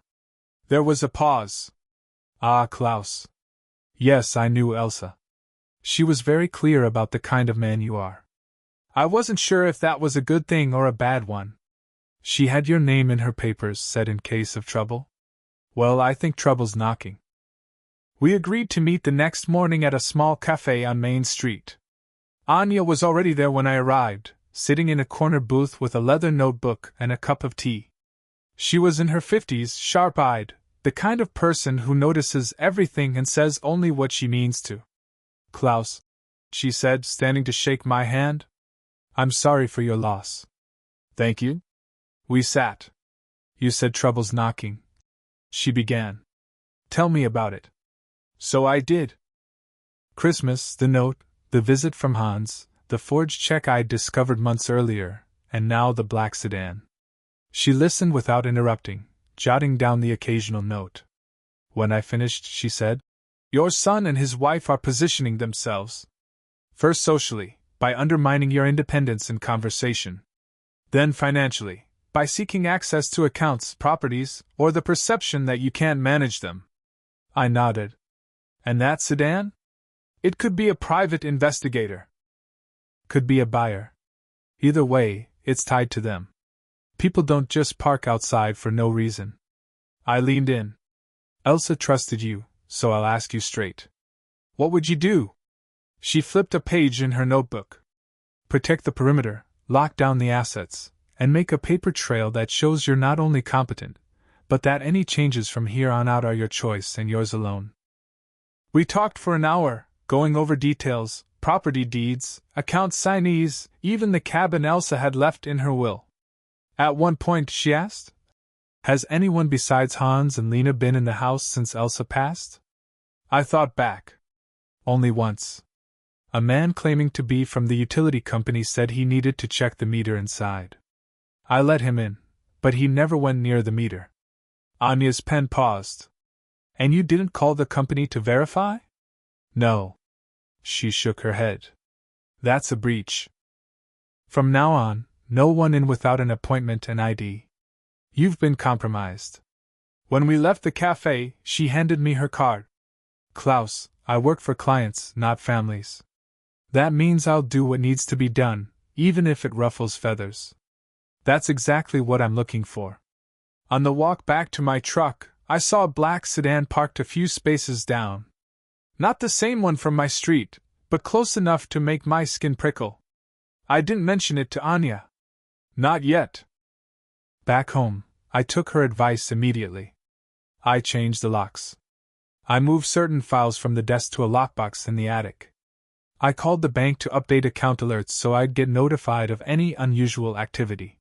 There was a pause. Ah, Klaus. Yes, I knew Elsa. She was very clear about the kind of man you are. I wasn't sure if that was a good thing or a bad one. She had your name in her papers, said in case of trouble. Well, I think trouble's knocking. We agreed to meet the next morning at a small cafe on Main Street. Anya was already there when I arrived, sitting in a corner booth with a leather notebook and a cup of tea. She was in her 50s, sharp-eyed, the kind of person who notices everything and says only what she means to. Klaus, she said, standing to shake my hand. I'm sorry for your loss. Thank you. We sat. You said trouble's knocking. She began. Tell me about it. So I did. Christmas, the note, the visit from Hans, the forged check I'd discovered months earlier, and now the black sedan. She listened without interrupting, jotting down the occasional note. When I finished, she said, Your son and his wife are positioning themselves. First socially, by undermining your independence in conversation. Then financially, by seeking access to accounts, properties, or the perception that you can't manage them. I nodded. And that sedan? It could be a private investigator. Could be a buyer. Either way, it's tied to them. People don't just park outside for no reason. I leaned in. Elsa trusted you, so I'll ask you straight. What would you do? She flipped a page in her notebook. Protect the perimeter, lock down the assets, and make a paper trail that shows you're not only competent, but that any changes from here on out are your choice and yours alone. We talked for an hour, going over details, property deeds, account signees, even the cabin Elsa had left in her will. At one point she asked, Has anyone besides Hans and Lena been in the house since Elsa passed? I thought back. Only once. A man claiming to be from the utility company said he needed to check the meter inside. I let him in, but he never went near the meter. Anya's pen paused. And you didn't call the company to verify? No. She shook her head. That's a breach. From now on, no one in without an appointment and ID. You've been compromised. When we left the cafe, she handed me her card. Klaus, I work for clients, not families. That means I'll do what needs to be done, even if it ruffles feathers. That's exactly what I'm looking for. On the walk back to my truck, I saw a black sedan parked a few spaces down. Not the same one from my street, but close enough to make my skin prickle. I didn't mention it to Anya. Not yet. Back home, I took her advice immediately. I changed the locks. I moved certain files from the desk to a lockbox in the attic. I called the bank to update account alerts so I'd get notified of any unusual activity.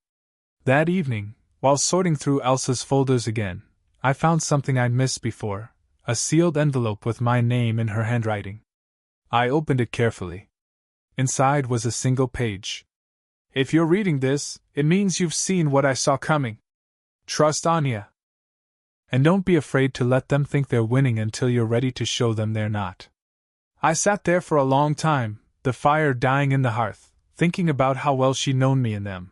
That evening, while sorting through Elsa's folders again, I found something I'd missed before, a sealed envelope with my name in her handwriting. I opened it carefully. Inside was a single page. If you're reading this, it means you've seen what I saw coming. Trust Anya. And don't be afraid to let them think they're winning until you're ready to show them they're not. I sat there for a long time, the fire dying in the hearth, thinking about how well she'd known me and them.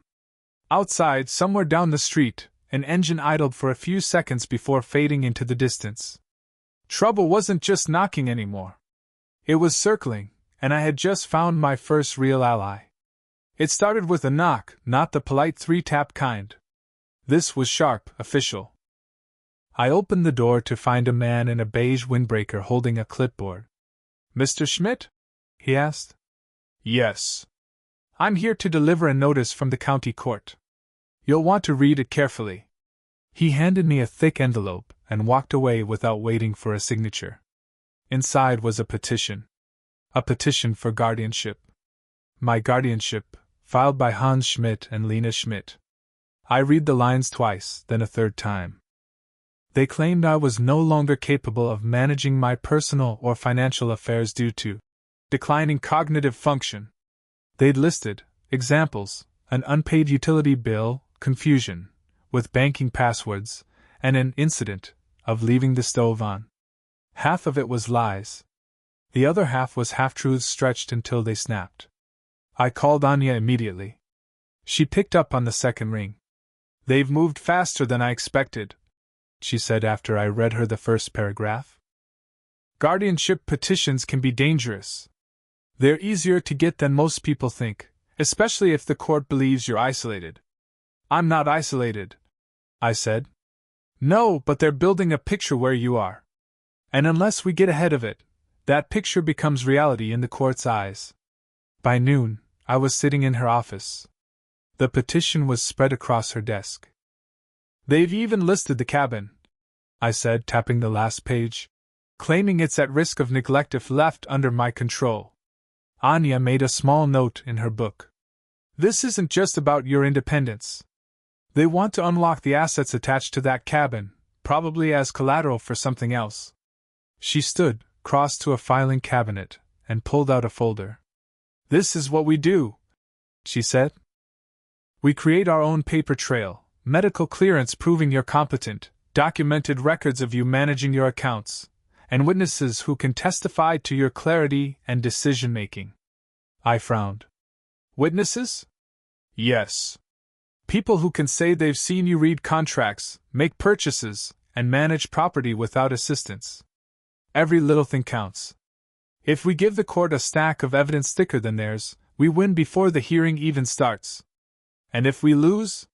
Outside, somewhere down the street, an engine idled for a few seconds before fading into the distance. Trouble wasn't just knocking anymore. It was circling, and I had just found my first real ally. It started with a knock, not the polite three-tap kind. This was sharp, official. I opened the door to find a man in a beige windbreaker holding a clipboard. Mr. Schmidt? He asked. Yes. I'm here to deliver a notice from the county court. You'll want to read it carefully. He handed me a thick envelope and walked away without waiting for a signature. Inside was a petition. A petition for guardianship. My guardianship, filed by Hans Schmidt and Lena Schmidt. I read the lines twice, then a third time. They claimed I was no longer capable of managing my personal or financial affairs due to declining cognitive function. They'd listed examples: an unpaid utility bill, confusion with banking passwords, and an incident of leaving the stove on. Half of it was lies. The other half was half-truths stretched until they snapped. I called Anya immediately. She picked up on the second ring. They've moved faster than I expected, she said after I read her the first paragraph. Guardianship petitions can be dangerous. They're easier to get than most people think, especially if the court believes you're isolated. I'm not isolated, I said. No, but they're building a picture where you are. And unless we get ahead of it, that picture becomes reality in the court's eyes. By noon, I was sitting in her office. The petition was spread across her desk. They've even listed the cabin, I said, tapping the last page, claiming it's at risk of neglect if left under my control. Anya made a small note in her book. This isn't just about your independence. They want to unlock the assets attached to that cabin, probably as collateral for something else. She stood, crossed to a filing cabinet, and pulled out a folder. This is what we do, she said. We create our own paper trail, medical clearance proving you're competent, documented records of you managing your accounts, and witnesses who can testify to your clarity and decision-making. I frowned. Witnesses? Yes. People who can say they've seen you read contracts, make purchases, and manage property without assistance. Every little thing counts. If we give the court a stack of evidence thicker than theirs, we win before the hearing even starts. And if we lose?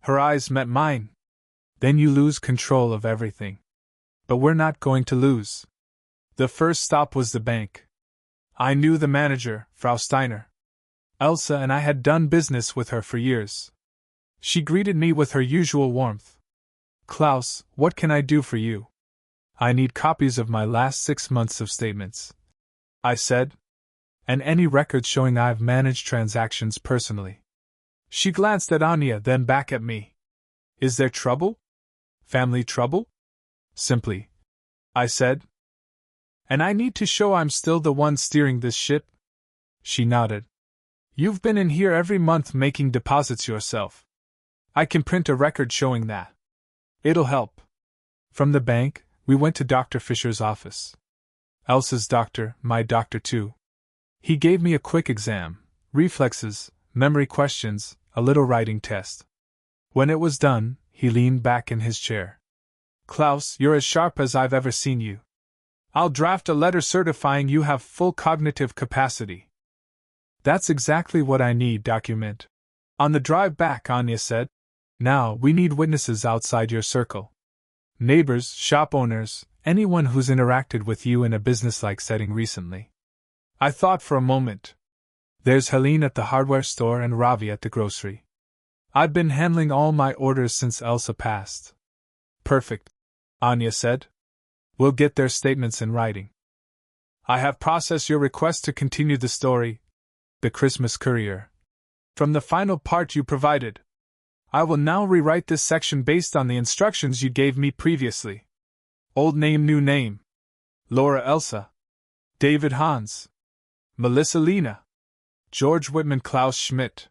Her eyes met mine. Then you lose control of everything. But we're not going to lose. The first stop was the bank. I knew the manager, Frau Steiner. Elsa and I had done business with her for years. She greeted me with her usual warmth. Klaus, what can I do for you? I need copies of my last 6 months of statements, I said, and any records showing I've managed transactions personally. She glanced at Anya, then back at me. Is there trouble? Family trouble? Simply, I said. And I need to show I'm still the one steering this ship? She nodded. You've been in here every month making deposits yourself. I can print a record showing that. It'll help. From the bank, we went to Dr. Fisher's office. Elsa's doctor, my doctor too. He gave me a quick exam, reflexes, memory questions, a little writing test. When it was done, he leaned back in his chair. Klaus, you're as sharp as I've ever seen you. I'll draft a letter certifying you have full cognitive capacity. That's exactly what I need, document. On the drive back, Anya said. Now, we need witnesses outside your circle. Neighbors, shop owners, anyone who's interacted with you in a businesslike setting recently. I thought for a moment. There's Helene at the hardware store and Ravi at the grocery. I've been handling all my orders since Elsa passed. Perfect, Anya said. We'll get their statements in writing. I have processed your request to continue the story, the Christmas courier, from the final part you provided. I will now rewrite this section based on the instructions you gave me previously. Old name, new name. Laura Elsa. David Hans. Melissa Lena. George Whitman Klaus Schmidt.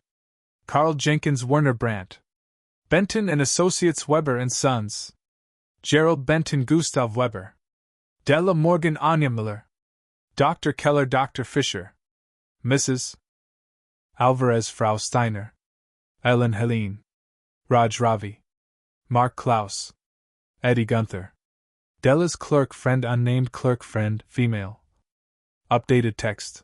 Carl Jenkins Werner Brandt. Benton and Associates Weber and Sons. Gerald Benton Gustav Weber. Della Morgan Anya Miller. Dr. Keller Dr. Fisher. Mrs. Alvarez Frau Steiner. Ellen Helene. Raj Ravi. Mark Klaus. Eddie Gunther. Della's clerk friend unnamed clerk friend female. Updated text.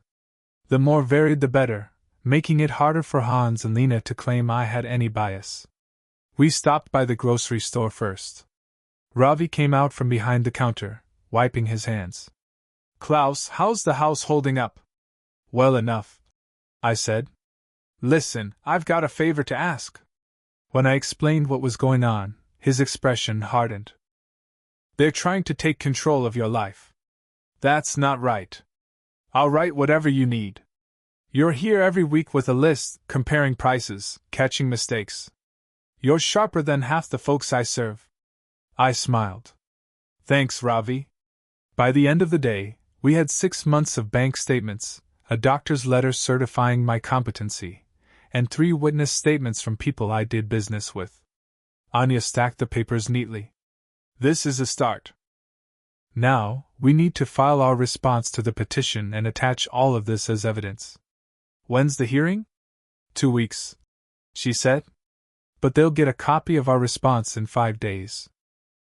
The more varied the better, making it harder for Hans and Lena to claim I had any bias. We stopped by the grocery store first. Ravi came out from behind the counter, wiping his hands. Klaus, how's the house holding up? Well enough, I said. Listen, I've got a favor to ask. When I explained what was going on, his expression hardened. They're trying to take control of your life. That's not right. I'll write whatever you need. You're here every week with a list, comparing prices, catching mistakes. You're sharper than half the folks I serve. I smiled. Thanks, Ravi. By the end of the day, we had 6 months of bank statements, a doctor's letter certifying my competency, and 3 witness statements from people I did business with. Anya stacked the papers neatly. This is a start. Now, we need to file our response to the petition and attach all of this as evidence. When's the hearing? 2 weeks, she said. But they'll get a copy of our response in 5 days.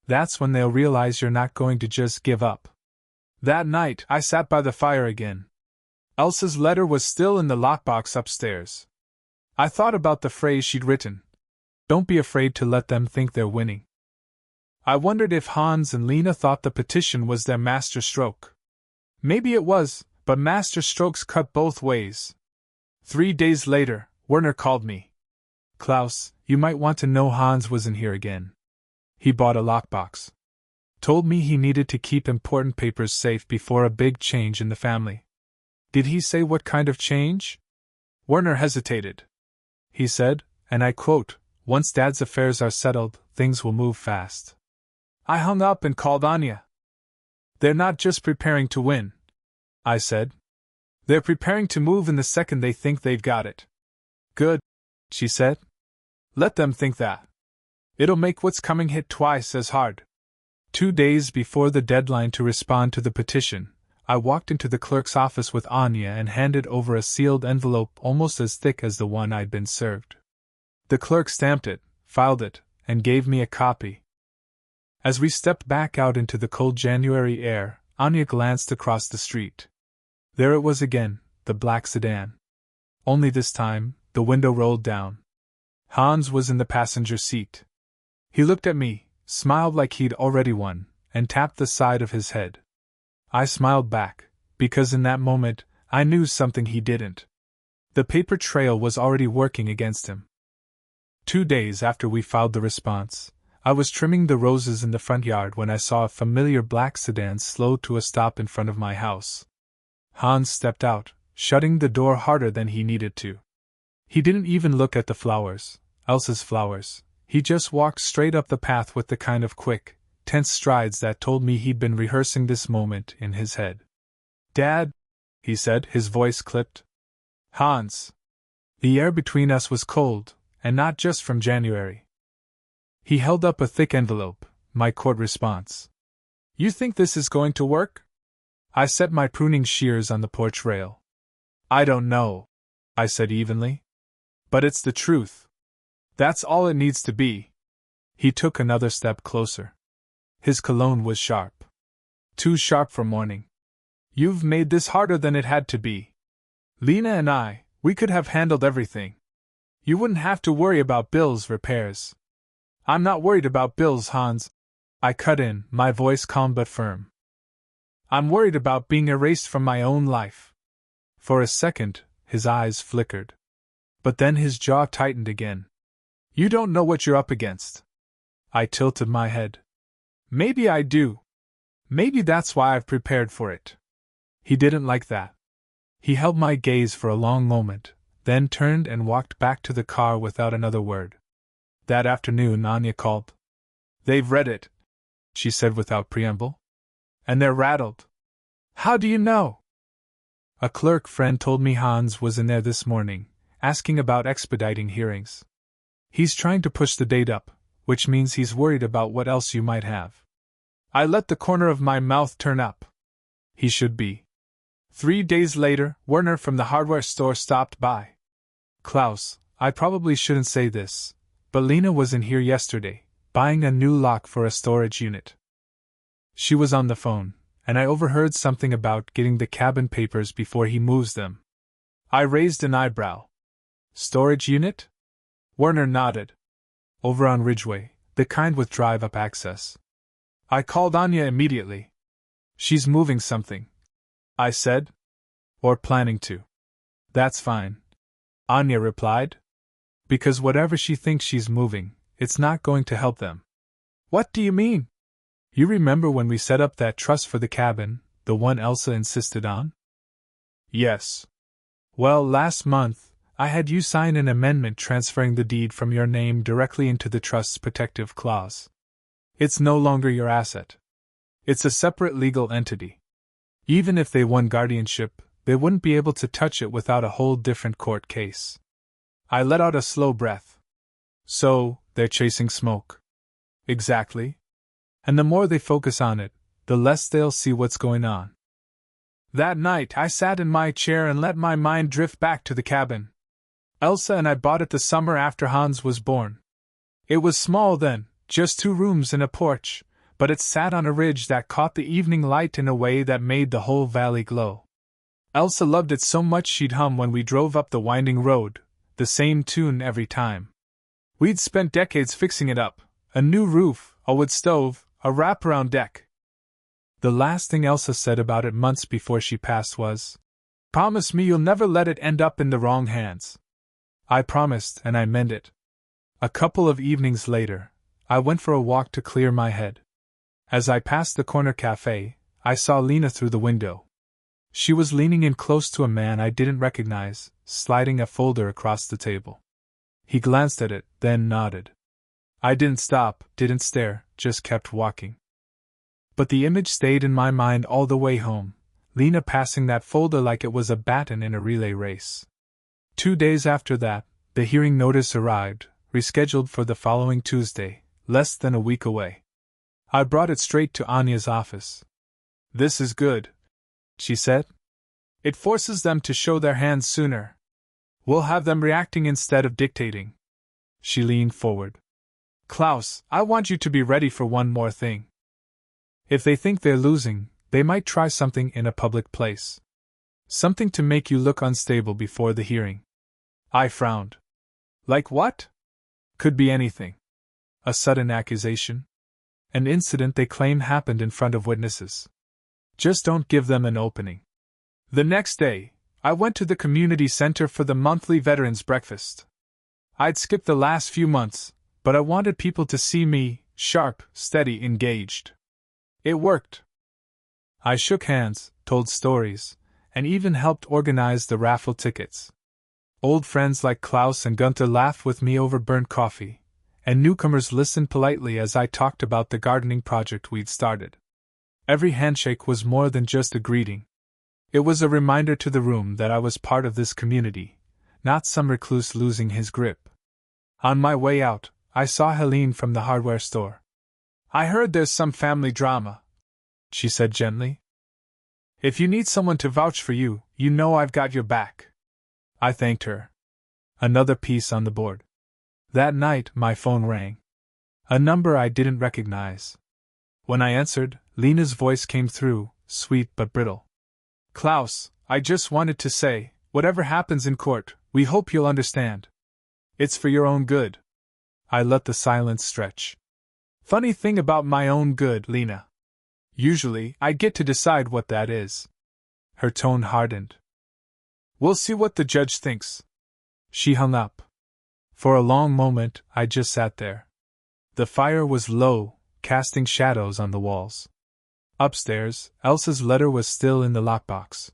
That's when they'll realize you're not going to just give up. That night, I sat by the fire again. Elsa's letter was still in the lockbox upstairs. I thought about the phrase she'd written. Don't be afraid to let them think they're winning. I wondered if Hans and Lena thought the petition was their master stroke. Maybe it was, but master strokes cut both ways. 3 days later, Werner called me. Klaus, you might want to know Hans was in here again. He bought a lockbox. Told me he needed to keep important papers safe before a big change in the family. Did he say what kind of change? Werner hesitated. He said, and I quote, once Dad's affairs are settled, things will move fast. I hung up and called Anya. They're not just preparing to win, I said. They're preparing to move in the second they think they've got it. Good, she said. Let them think that. It'll make what's coming hit twice as hard. 2 days before the deadline to respond to the petition, I walked into the clerk's office with Anya and handed over a sealed envelope almost as thick as the one I'd been served. The clerk stamped it, filed it, and gave me a copy. As we stepped back out into the cold January air, Anya glanced across the street. There it was again, the black sedan. Only this time, the window rolled down. Hans was in the passenger seat. He looked at me, smiled like he'd already won, and tapped the side of his head. I smiled back, because in that moment, I knew something he didn't. The paper trail was already working against him. 2 days after we filed the response, I was trimming the roses in the front yard when I saw a familiar black sedan slow to a stop in front of my house. Hans stepped out, shutting the door harder than he needed to. He didn't even look at the flowers, Elsa's flowers. He just walked straight up the path with the kind of quick, tense strides that told me he'd been rehearsing this moment in his head. Dad, he said, his voice clipped. Hans. The air between us was cold, and not just from January. He held up a thick envelope, my court response. You think this is going to work? I set my pruning shears on the porch rail. I don't know, I said evenly. But it's the truth. That's all it needs to be. He took another step closer. His cologne was sharp. Too sharp for morning. You've made this harder than it had to be. Lena and I, we could have handled everything. You wouldn't have to worry about bills, repairs. I'm not worried about bills, Hans. I cut in, my voice calm but firm. I'm worried about being erased from my own life. For a second, his eyes flickered. But then his jaw tightened again. You don't know what you're up against. I tilted my head. Maybe I do. Maybe that's why I've prepared for it. He didn't like that. He held my gaze for a long moment, then turned and walked back to the car without another word. That afternoon, Anya called. They've read it, she said without preamble. And they're rattled. How do you know? A clerk friend told me Hans was in there this morning, asking about expediting hearings. He's trying to push the date up, which means he's worried about what else you might have. I let the corner of my mouth turn up. He should be. 3 days later, Werner from the hardware store stopped by. Klaus, I probably shouldn't say this, but Lena was in here yesterday, buying a new lock for a storage unit. She was on the phone, and I overheard something about getting the cabin papers before he moves them. I raised an eyebrow. Storage unit? Werner nodded. Over on Ridgeway, the kind with drive-up access. I called Anya immediately. She's moving something, I said. Or planning to. That's fine, Anya replied. Because whatever she thinks she's moving, it's not going to help them. What do you mean? You remember when we set up that trust for the cabin, the one Elsa insisted on? Yes. Well, last month, I had you sign an amendment transferring the deed from your name directly into the trust's protective clause. It's no longer your asset. It's a separate legal entity. Even if they won guardianship, they wouldn't be able to touch it without a whole different court case. I let out a slow breath. So, they're chasing smoke. Exactly. And the more they focus on it, the less they'll see what's going on. That night, I sat in my chair and let my mind drift back to the cabin. Elsa and I bought it the summer after Hans was born. It was small then, just 2 rooms and a porch, but it sat on a ridge that caught the evening light in a way that made the whole valley glow. Elsa loved it so much she'd hum when we drove up the winding road, the same tune every time. We'd spent decades fixing it up, a new roof, a wood stove, a wraparound deck. The last thing Elsa said about it months before she passed was, "Promise me you'll never let it end up in the wrong hands." I promised, and I meant it. A couple of evenings later, I went for a walk to clear my head. As I passed the corner cafe, I saw Lena through the window. She was leaning in close to a man I didn't recognize, sliding a folder across the table. He glanced at it, then nodded. I didn't stop, didn't stare, just kept walking. But the image stayed in my mind all the way home, Lena passing that folder like it was a baton in a relay race. 2 days after that, the hearing notice arrived, rescheduled for the following Tuesday, less than a week away. I brought it straight to Anya's office. "This is good," she said. "It forces them to show their hands sooner. We'll have them reacting instead of dictating." She leaned forward. "Klaus, I want you to be ready for one more thing. If they think they're losing, they might try something in a public place. Something to make you look unstable before the hearing." I frowned. "Like what?" "Could be anything. A sudden accusation. An incident they claim happened in front of witnesses. Just don't give them an opening." The next day, I went to the community center for the monthly veterans breakfast. I'd skipped the last few months, but I wanted people to see me, sharp, steady, engaged. It worked. I shook hands, told stories, and even helped organize the raffle tickets. Old friends like Klaus and Gunther laughed with me over burnt coffee, and newcomers listened politely as I talked about the gardening project we'd started. Every handshake was more than just a greeting. It was a reminder to the room that I was part of this community, not some recluse losing his grip. On my way out, I saw Helene from the hardware store. "I heard there's some family drama," she said gently. "If you need someone to vouch for you, you know I've got your back." I thanked her. Another piece on the board. That night, my phone rang. A number I didn't recognize. When I answered, Lena's voice came through, sweet but brittle. "Klaus, I just wanted to say, whatever happens in court, we hope you'll understand. It's for your own good." I let the silence stretch. Funny thing about my own good, Lena. Usually, I get to decide what that is. Her tone hardened. "We'll see what the judge thinks." She hung up. For a long moment, I just sat there. The fire was low, casting shadows on the walls. Upstairs, Elsa's letter was still in the lockbox.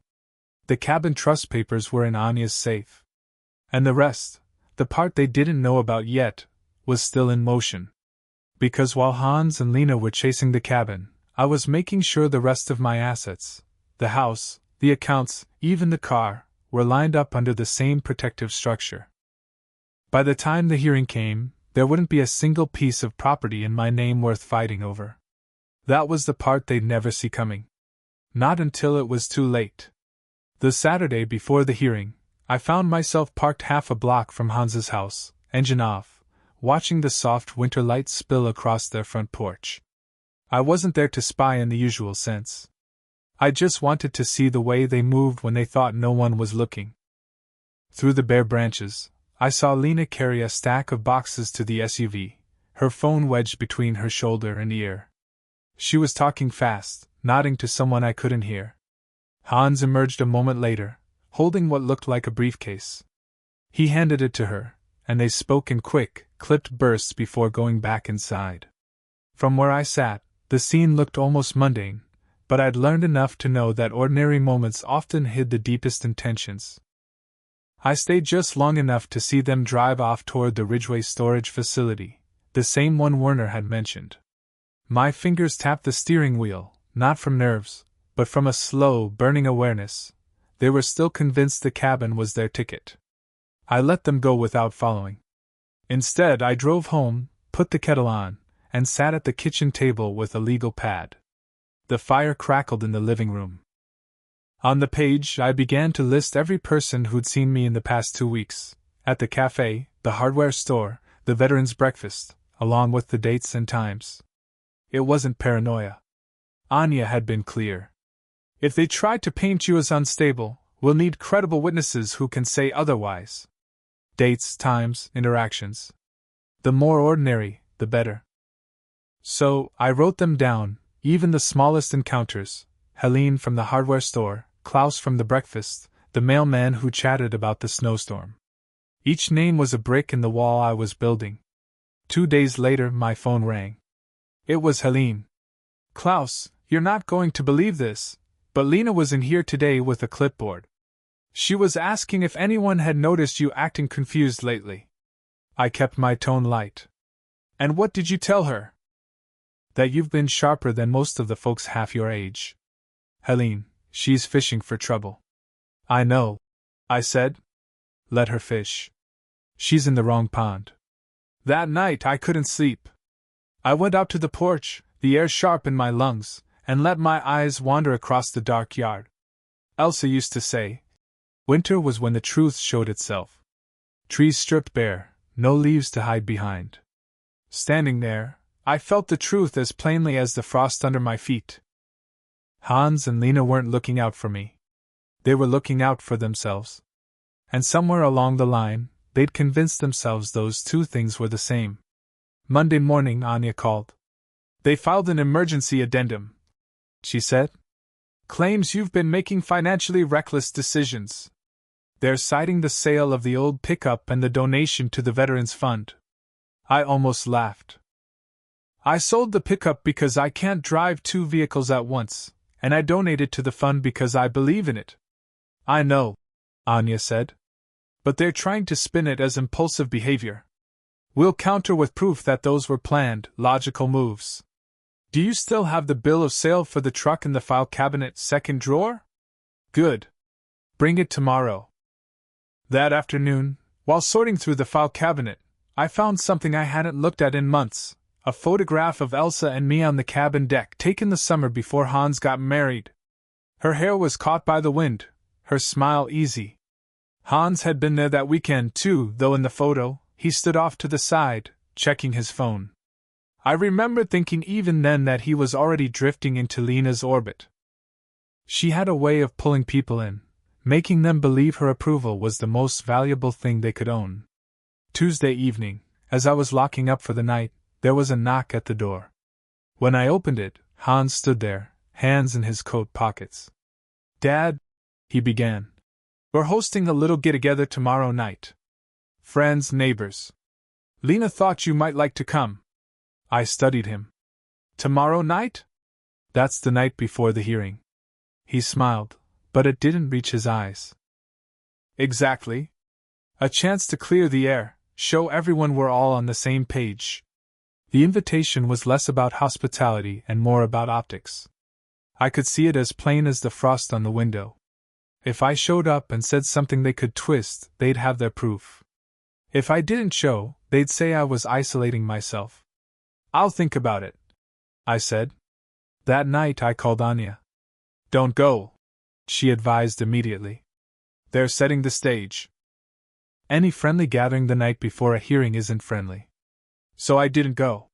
The cabin trust papers were in Anya's safe. And the rest, the part they didn't know about yet, was still in motion. Because while Hans and Lena were chasing the cabin, I was making sure the rest of my assets, the house, the accounts, even the car, were lined up under the same protective structure. By the time the hearing came, there wouldn't be a single piece of property in my name worth fighting over. That was the part they'd never see coming. Not until it was too late. The Saturday before the hearing, I found myself parked half a block from Hans's house, engine off, watching the soft winter light spill across their front porch. I wasn't there to spy in the usual sense. I just wanted to see the way they moved when they thought no one was looking. Through the bare branches, I saw Lena carry a stack of boxes to the SUV, her phone wedged between her shoulder and ear. She was talking fast, nodding to someone I couldn't hear. Hans emerged a moment later, holding what looked like a briefcase. He handed it to her, and they spoke in quick, clipped bursts before going back inside. From where I sat, the scene looked almost mundane, but I'd learned enough to know that ordinary moments often hid the deepest intentions. I stayed just long enough to see them drive off toward the Ridgeway storage facility, the same one Werner had mentioned. My fingers tapped the steering wheel, not from nerves, but from a slow, burning awareness. They were still convinced the cabin was their ticket. I let them go without following. Instead, I drove home, put the kettle on, and sat at the kitchen table with a legal pad. The fire crackled in the living room. On the page, I began to list every person who'd seen me in the past 2 weeks, at the cafe, the hardware store, the veterans' breakfast, along with the dates and times. It wasn't paranoia. Anya had been clear. If they try to paint you as unstable, we'll need credible witnesses who can say otherwise. Dates, times, interactions. The more ordinary, the better. So, I wrote them down, even the smallest encounters: Helene from the hardware store, Klaus from the breakfast, the mailman who chatted about the snowstorm. Each name was a brick in the wall I was building. 2 days later, my phone rang. It was Helene. Klaus, you're not going to believe this, but Lena was in here today with a clipboard. She was asking if anyone had noticed you acting confused lately. I kept my tone light. And what did you tell her? That you've been sharper than most of the folks half your age. Helene, she's fishing for trouble. I know, I said. Let her fish. She's in the wrong pond. That night I couldn't sleep. I went out to the porch, the air sharp in my lungs, and let my eyes wander across the dark yard. Elsa used to say, winter was when the truth showed itself. Trees stripped bare, no leaves to hide behind. Standing there, I felt the truth as plainly as the frost under my feet. Hans and Lena weren't looking out for me. They were looking out for themselves. And somewhere along the line, they'd convinced themselves those two things were the same. Monday morning, Anya called. They filed an emergency addendum, she said. Claims you've been making financially reckless decisions. They're citing the sale of the old pickup and the donation to the Veterans Fund. I almost laughed. I sold the pickup because I can't drive 2 vehicles at once, and I donated to the fund because I believe in it. I know, Anya said. But they're trying to spin it as impulsive behavior. We'll counter with proof that those were planned, logical moves. Do you still have the bill of sale for the truck in the file cabinet second drawer? Good. Bring it tomorrow. That afternoon, while sorting through the file cabinet, I found something I hadn't looked at in months: a photograph of Elsa and me on the cabin deck taken the summer before Hans got married. Her hair was caught by the wind, her smile easy. Hans had been there that weekend too, though in the photo, he stood off to the side, checking his phone. I remember thinking even then that he was already drifting into Lena's orbit. She had a way of pulling people in, making them believe her approval was the most valuable thing they could own. Tuesday evening, as I was locking up for the night, there was a knock at the door. When I opened it, Hans stood there, hands in his coat pockets. Dad, he began. We're hosting a little get-together tomorrow night. Friends, neighbors. Lena thought you might like to come. I studied him. Tomorrow night? That's the night before the hearing. He smiled, but it didn't reach his eyes. Exactly. A chance to clear the air, show everyone we're all on the same page. The invitation was less about hospitality and more about optics. I could see it as plain as the frost on the window. If I showed up and said something they could twist, they'd have their proof. If I didn't show, they'd say I was isolating myself. I'll think about it, I said. That night I called Anya. Don't go, she advised immediately. They're setting the stage. Any friendly gathering the night before a hearing isn't friendly. So I didn't go.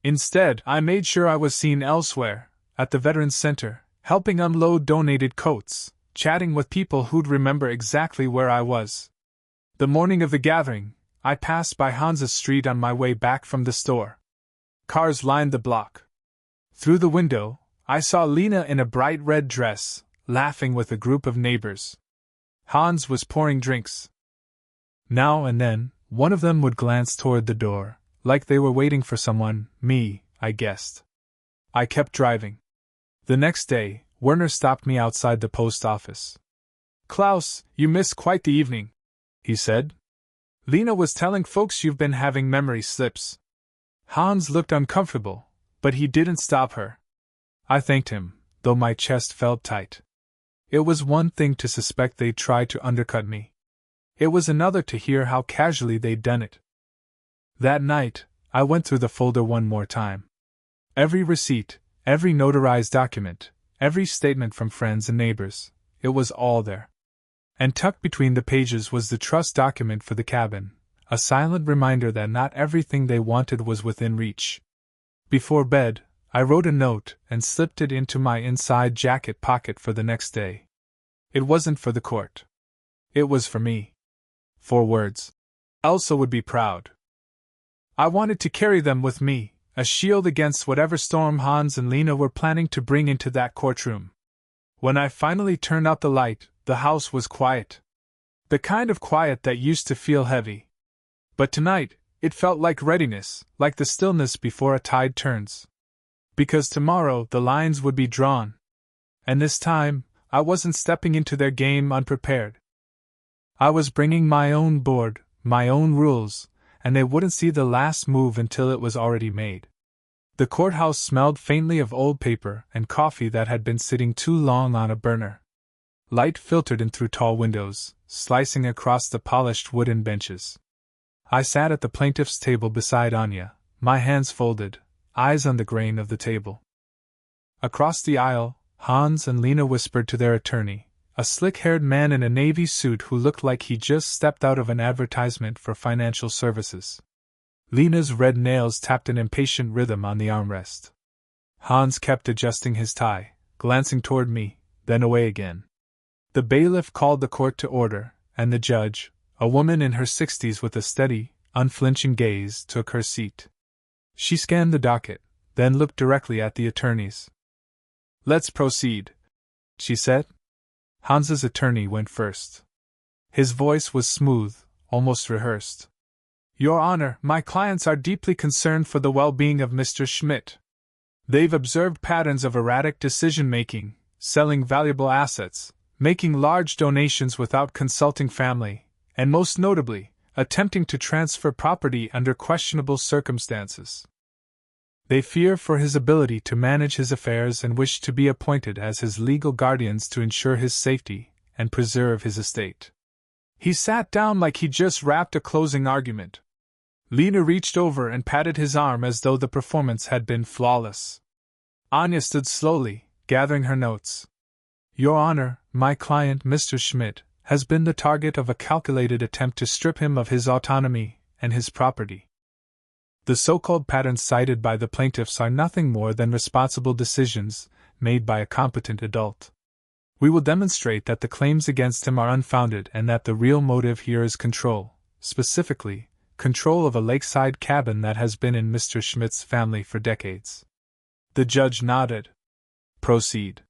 Instead, I made sure I was seen elsewhere, at the Veterans Center, helping unload donated coats, chatting with people who'd remember exactly where I was. The morning of the gathering, I passed by Hans's Street on my way back from the store. Cars lined the block. Through the window, I saw Lena in a bright red dress, laughing with a group of neighbors. Hans was pouring drinks. Now and then, one of them would glance toward the door, like they were waiting for someone, me, I guessed. I kept driving. The next day, Werner stopped me outside the post office. Klaus, you missed quite the evening, he said. Lena was telling folks you've been having memory slips. Hans looked uncomfortable, but he didn't stop her. I thanked him, though my chest felt tight. It was one thing to suspect they'd tried to undercut me. It was another to hear how casually they'd done it. That night, I went through the folder one more time. Every receipt, every notarized document, every statement from friends and neighbors, it was all there. And tucked between the pages was the trust document for the cabin, a silent reminder that not everything they wanted was within reach. Before bed, I wrote a note and slipped it into my inside jacket pocket for the next day. It wasn't for the court. It was for me. 4 words. Elsa would be proud. I wanted to carry them with me, a shield against whatever storm Hans and Lena were planning to bring into that courtroom. When I finally turned out the light, the house was quiet. The kind of quiet that used to feel heavy. But tonight, it felt like readiness, like the stillness before a tide turns. Because tomorrow the lines would be drawn. And this time, I wasn't stepping into their game unprepared. I was bringing my own board, my own rules, and they wouldn't see the last move until it was already made. The courthouse smelled faintly of old paper and coffee that had been sitting too long on a burner. Light filtered in through tall windows, slicing across the polished wooden benches. I sat at the plaintiff's table beside Anya, my hands folded, eyes on the grain of the table. Across the aisle, Hans and Lena whispered to their attorney, a slick-haired man in a navy suit who looked like he just stepped out of an advertisement for financial services. Lena's red nails tapped an impatient rhythm on the armrest. Hans kept adjusting his tie, glancing toward me, then away again. The bailiff called the court to order, and the judge, a woman in her 60s with a steady, unflinching gaze, took her seat. She scanned the docket, then looked directly at the attorneys. "Let's proceed," she said. Hans's attorney went first. His voice was smooth, almost rehearsed. "Your Honor, my clients are deeply concerned for the well-being of Mr. Schmidt. They've observed patterns of erratic decision-making, selling valuable assets, making large donations without consulting family, and most notably, attempting to transfer property under questionable circumstances. They fear for his ability to manage his affairs and wish to be appointed as his legal guardians to ensure his safety and preserve his estate." He sat down like he just wrapped a closing argument. Lena reached over and patted his arm as though the performance had been flawless. Anya stood slowly, gathering her notes. "Your Honor, my client, Mr. Schmidt, has been the target of a calculated attempt to strip him of his autonomy and his property. The so-called patterns cited by the plaintiffs are nothing more than responsible decisions made by a competent adult. We will demonstrate that the claims against him are unfounded and that the real motive here is control, specifically, control of a lakeside cabin that has been in Mr. Schmidt's family for decades." The judge nodded. "Proceed."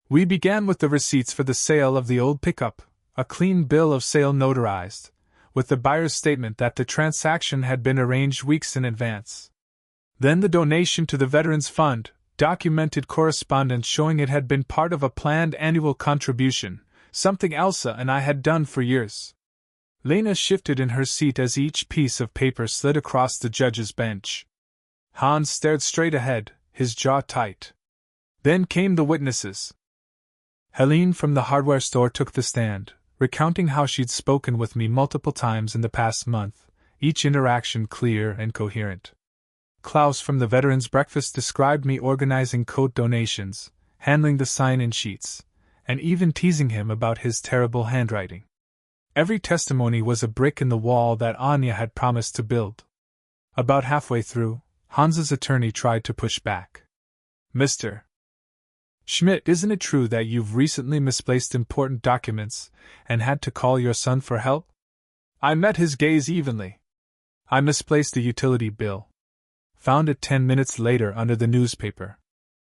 "We began with the receipts for the sale of the old pickup, a clean bill of sale notarized, with the buyer's statement that the transaction had been arranged weeks in advance. Then the donation to the Veterans Fund, documented correspondence showing it had been part of a planned annual contribution, something Elsa and I had done for years." Lena shifted in her seat as each piece of paper slid across the judge's bench. Hans stared straight ahead, his jaw tight. Then came the witnesses. Helene from the hardware store took the stand, recounting how she'd spoken with me multiple times in the past month, each interaction clear and coherent. Klaus from the Veterans Breakfast described me organizing coat donations, handling the sign-in sheets, and even teasing him about his terrible handwriting. Every testimony was a brick in the wall that Anya had promised to build. About halfway through, Hans's attorney tried to push back. "Mr. Schmidt, isn't it true that you've recently misplaced important documents and had to call your son for help?" I met his gaze evenly. "I misplaced the utility bill. Found it 10 minutes later under the newspaper.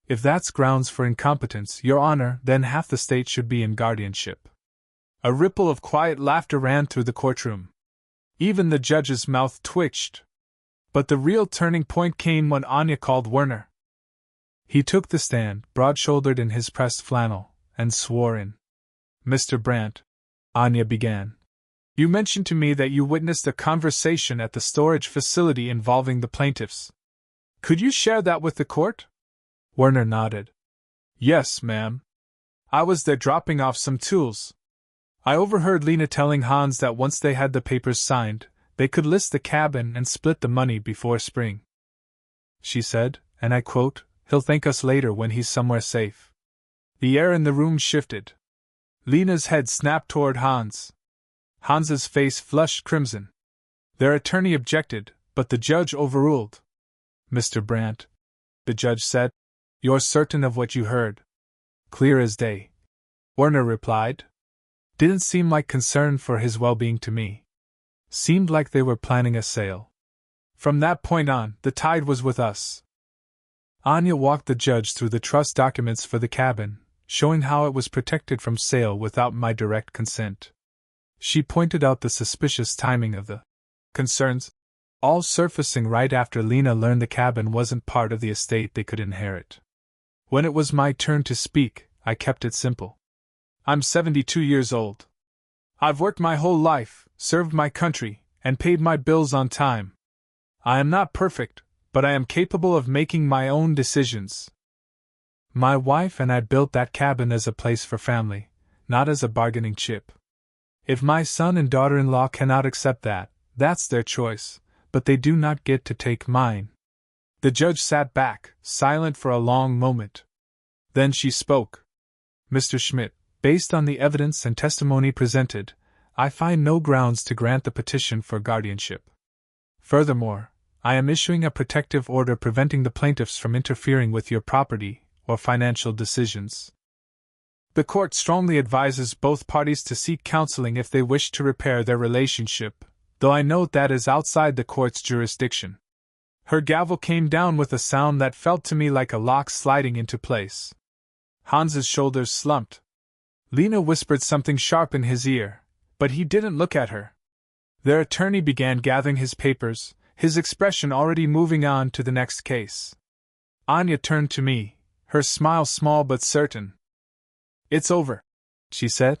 If that's grounds for incompetence, Your Honor, then half the state should be in guardianship." A ripple of quiet laughter ran through the courtroom. Even the judge's mouth twitched. But the real turning point came when Anya called Werner. He took the stand, broad-shouldered in his pressed flannel, and swore in. "Mr. Brandt," Anya began, "you mentioned to me that you witnessed a conversation at the storage facility involving the plaintiffs. Could you share that with the court?" Werner nodded. "Yes, ma'am. I was there dropping off some tools. I overheard Lena telling Hans that once they had the papers signed, they could list the cabin and split the money before spring. She said, and I quote, 'He'll thank us later when he's somewhere safe.'" The air in the room shifted. Lena's head snapped toward Hans. Hans's face flushed crimson. Their attorney objected, but the judge overruled. "Mr. Brandt, the judge said. You're certain of what you heard? Clear as day, Werner replied. Didn't seem like concern for his well-being to me. Seemed like they were planning a sale. From that point on, the tide was with us. Anya walked the judge through the trust documents for the cabin, showing how it was protected from sale without my direct consent. She pointed out the suspicious timing of the concerns, all surfacing right after Lena learned the cabin wasn't part of the estate they could inherit. When it was my turn to speak, I kept it simple. I'm 72 years old. I've worked my whole life, served my country, and paid my bills on time. I am not perfect, but I am capable of making my own decisions. My wife and I built that cabin as a place for family, not as a bargaining chip. If my son and daughter-in-law cannot accept that, that's their choice, but they do not get to take mine. The judge sat back, silent for a long moment. Then she spoke. Mr. Schmidt, based on the evidence and testimony presented, I find no grounds to grant the petition for guardianship. Furthermore, I am issuing a protective order preventing the plaintiffs from interfering with your property or financial decisions. The court strongly advises both parties to seek counseling if they wish to repair their relationship, though I note that is outside the court's jurisdiction. Her gavel came down with a sound that felt to me like a lock sliding into place. Hans's shoulders slumped. Lena whispered something sharp in his ear, but he didn't look at her. Their attorney began gathering his papers, his expression already moving on to the next case. Anya turned to me, her smile small but certain. It's over, she said.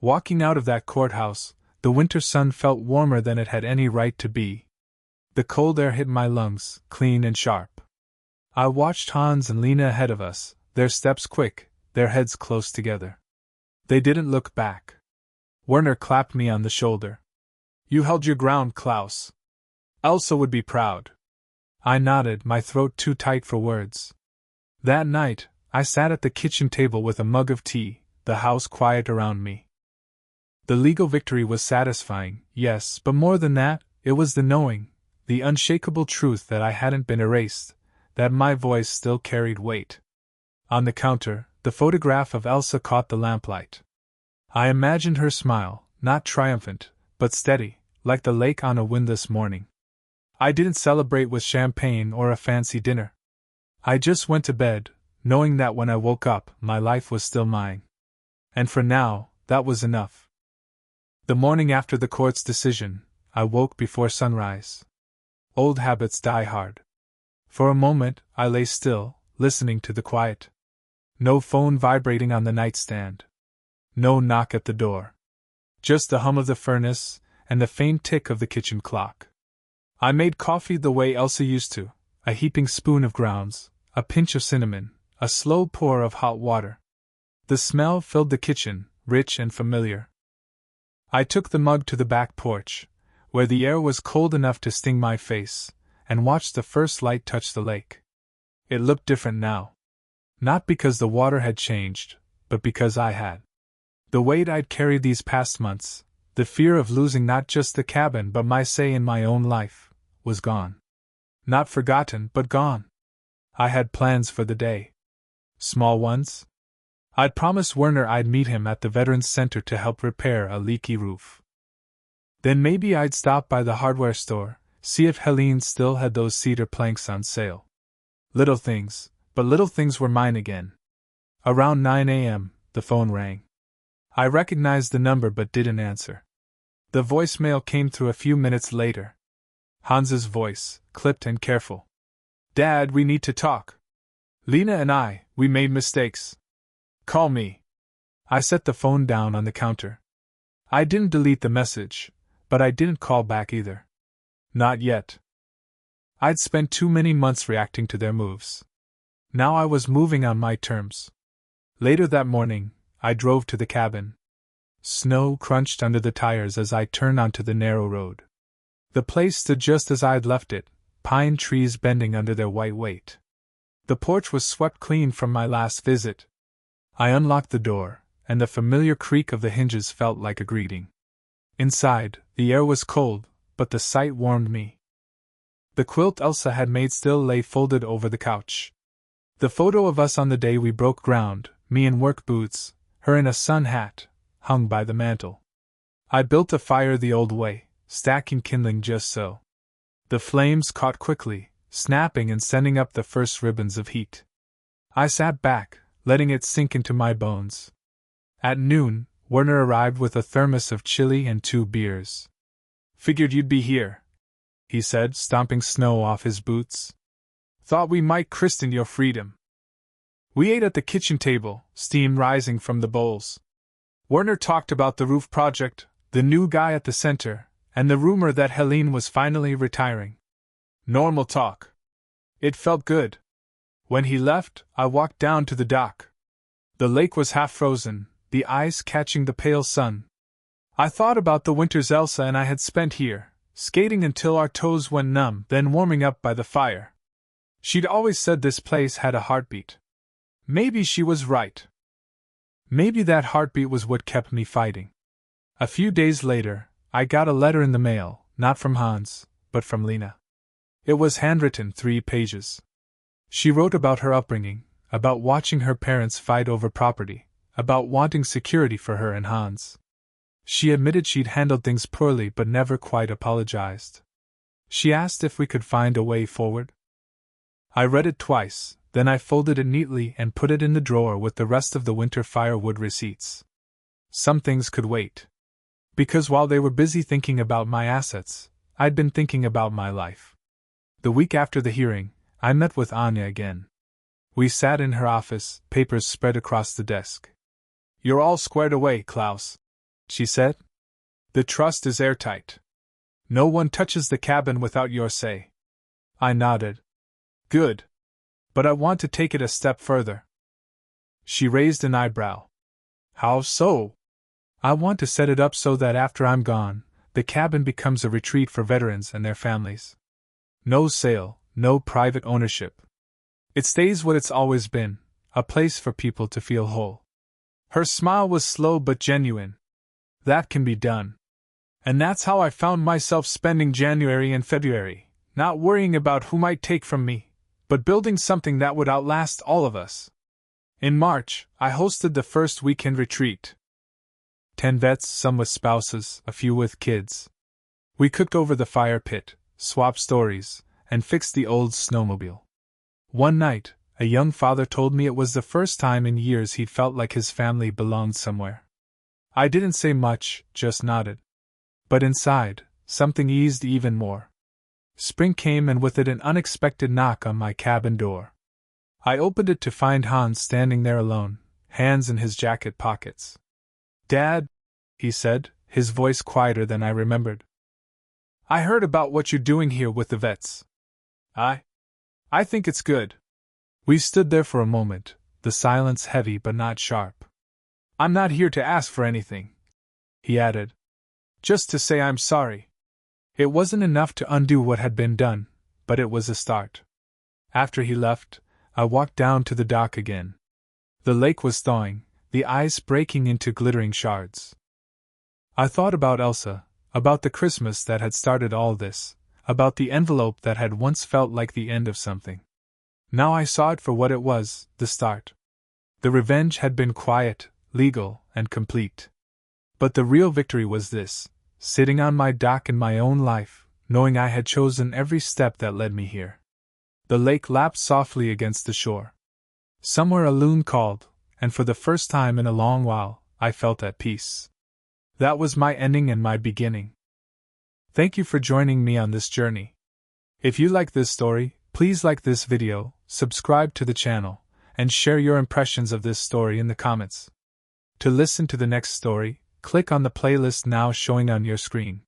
Walking out of that courthouse, the winter sun felt warmer than it had any right to be. The cold air hit my lungs, clean and sharp. I watched Hans and Lena ahead of us, their steps quick, their heads close together. They didn't look back. Werner clapped me on the shoulder. You held your ground, Klaus. Elsa would be proud. I nodded, my throat too tight for words. That night, I sat at the kitchen table with a mug of tea, the house quiet around me. The legal victory was satisfying, yes, but more than that, it was the knowing, the unshakable truth that I hadn't been erased, that my voice still carried weight. On the counter, the photograph of Elsa caught the lamplight. I imagined her smile, not triumphant, but steady, like the lake on a windless morning. I didn't celebrate with champagne or a fancy dinner. I just went to bed, knowing that when I woke up, my life was still mine. And for now, that was enough. The morning after the court's decision, I woke before sunrise. Old habits die hard. For a moment, I lay still, listening to the quiet. No phone vibrating on the nightstand. No knock at the door. Just the hum of the furnace, and the faint tick of the kitchen clock. I made coffee the way Elsa used to, a heaping spoon of grounds, a pinch of cinnamon, a slow pour of hot water. The smell filled the kitchen, rich and familiar. I took the mug to the back porch, where the air was cold enough to sting my face, and watched the first light touch the lake. It looked different now. Not because the water had changed, but because I had. The weight I'd carried these past months, the fear of losing not just the cabin but my say in my own life, was gone. Not forgotten, but gone. I had plans for the day. Small ones. I'd promised Werner I'd meet him at the Veterans Center to help repair a leaky roof. Then maybe I'd stop by the hardware store, see if Helene still had those cedar planks on sale. Little things, but little things were mine again. Around 9 a.m., the phone rang. I recognized the number but didn't answer. The voicemail came through a few minutes later. Hans's voice, clipped and careful. Dad, we need to talk. Lena and we made mistakes. Call me. I set the phone down on the counter. I didn't delete the message, but I didn't call back either. Not yet. I'd spent too many months reacting to their moves. Now I was moving on my terms. Later that morning, I drove to the cabin. Snow crunched under the tires as I turned onto the narrow road. The place stood just as I'd left it, pine trees bending under their white weight. The porch was swept clean from my last visit. I unlocked the door, and the familiar creak of the hinges felt like a greeting. Inside, the air was cold, but the sight warmed me. The quilt Elsa had made still lay folded over the couch. The photo of us on the day we broke ground, me in work boots, her in a sun hat, hung by the mantel. I built a fire the old way, stacking kindling just so. The flames caught quickly, snapping and sending up the first ribbons of heat. I sat back, letting it sink into my bones. At noon, Werner arrived with a thermos of chili and 2 beers. "Figured you'd be here," he said, stomping snow off his boots. "Thought we might christen your freedom." We ate at the kitchen table, steam rising from the bowls. Werner talked about the roof project, the new guy at the center, and the rumor that Helene was finally retiring. Normal talk. It felt good. When he left, I walked down to the dock. The lake was half frozen, the ice catching the pale sun. I thought about the winters Elsa and I had spent here, skating until our toes went numb, then warming up by the fire. She'd always said this place had a heartbeat. Maybe she was right. Maybe that heartbeat was what kept me fighting. A few days later, I got a letter in the mail, not from Hans, but from Lena. It was handwritten, 3 pages. She wrote about her upbringing, about watching her parents fight over property, about wanting security for her and Hans. She admitted she'd handled things poorly but never quite apologized. She asked if we could find a way forward. I read it twice, then I folded it neatly and put it in the drawer with the rest of the winter firewood receipts. Some things could wait. Because while they were busy thinking about my assets, I'd been thinking about my life. The week after the hearing, I met with Anya again. We sat in her office, papers spread across the desk. "You're all squared away, Klaus," she said. "The trust is airtight. No one touches the cabin without your say." I nodded. "Good. But I want to take it a step further." She raised an eyebrow. "How so?" "I want to set it up so that after I'm gone, the cabin becomes a retreat for veterans and their families. No sale, no private ownership. It stays what it's always been, a place for people to feel whole." Her smile was slow but genuine. "That can be done. And that's how I found myself spending January and February, not worrying about who might take from me, but building something that would outlast all of us." In March, I hosted the first weekend retreat. 10 vets, some with spouses, a few with kids. We cooked over the fire pit, swapped stories, and fixed the old snowmobile. One night, a young father told me it was the first time in years he'd felt like his family belonged somewhere. I didn't say much, just nodded. But inside, something eased even more. Spring came and with it an unexpected knock on my cabin door. I opened it to find Hans standing there alone, hands in his jacket pockets. "Dad," he said, his voice quieter than I remembered. "I heard about what you're doing here with the vets. I think it's good." We stood there for a moment, the silence heavy but not sharp. "I'm not here to ask for anything," he added. "Just to say I'm sorry." It wasn't enough to undo what had been done, but it was a start. After he left, I walked down to the dock again. The lake was thawing, the ice breaking into glittering shards. I thought about Elsa, about the Christmas that had started all this, about the envelope that had once felt like the end of something. Now I saw it for what it was, the start. The revenge had been quiet, legal, and complete. But the real victory was this, sitting on my dock in my own life, knowing I had chosen every step that led me here. The lake lapped softly against the shore. Somewhere a loon called, and for the first time in a long while, I felt at peace. That was my ending and my beginning. Thank you for joining me on this journey. If you like this story, please like this video, subscribe to the channel, and share your impressions of this story in the comments. To listen to the next story, click on the playlist now showing on your screen.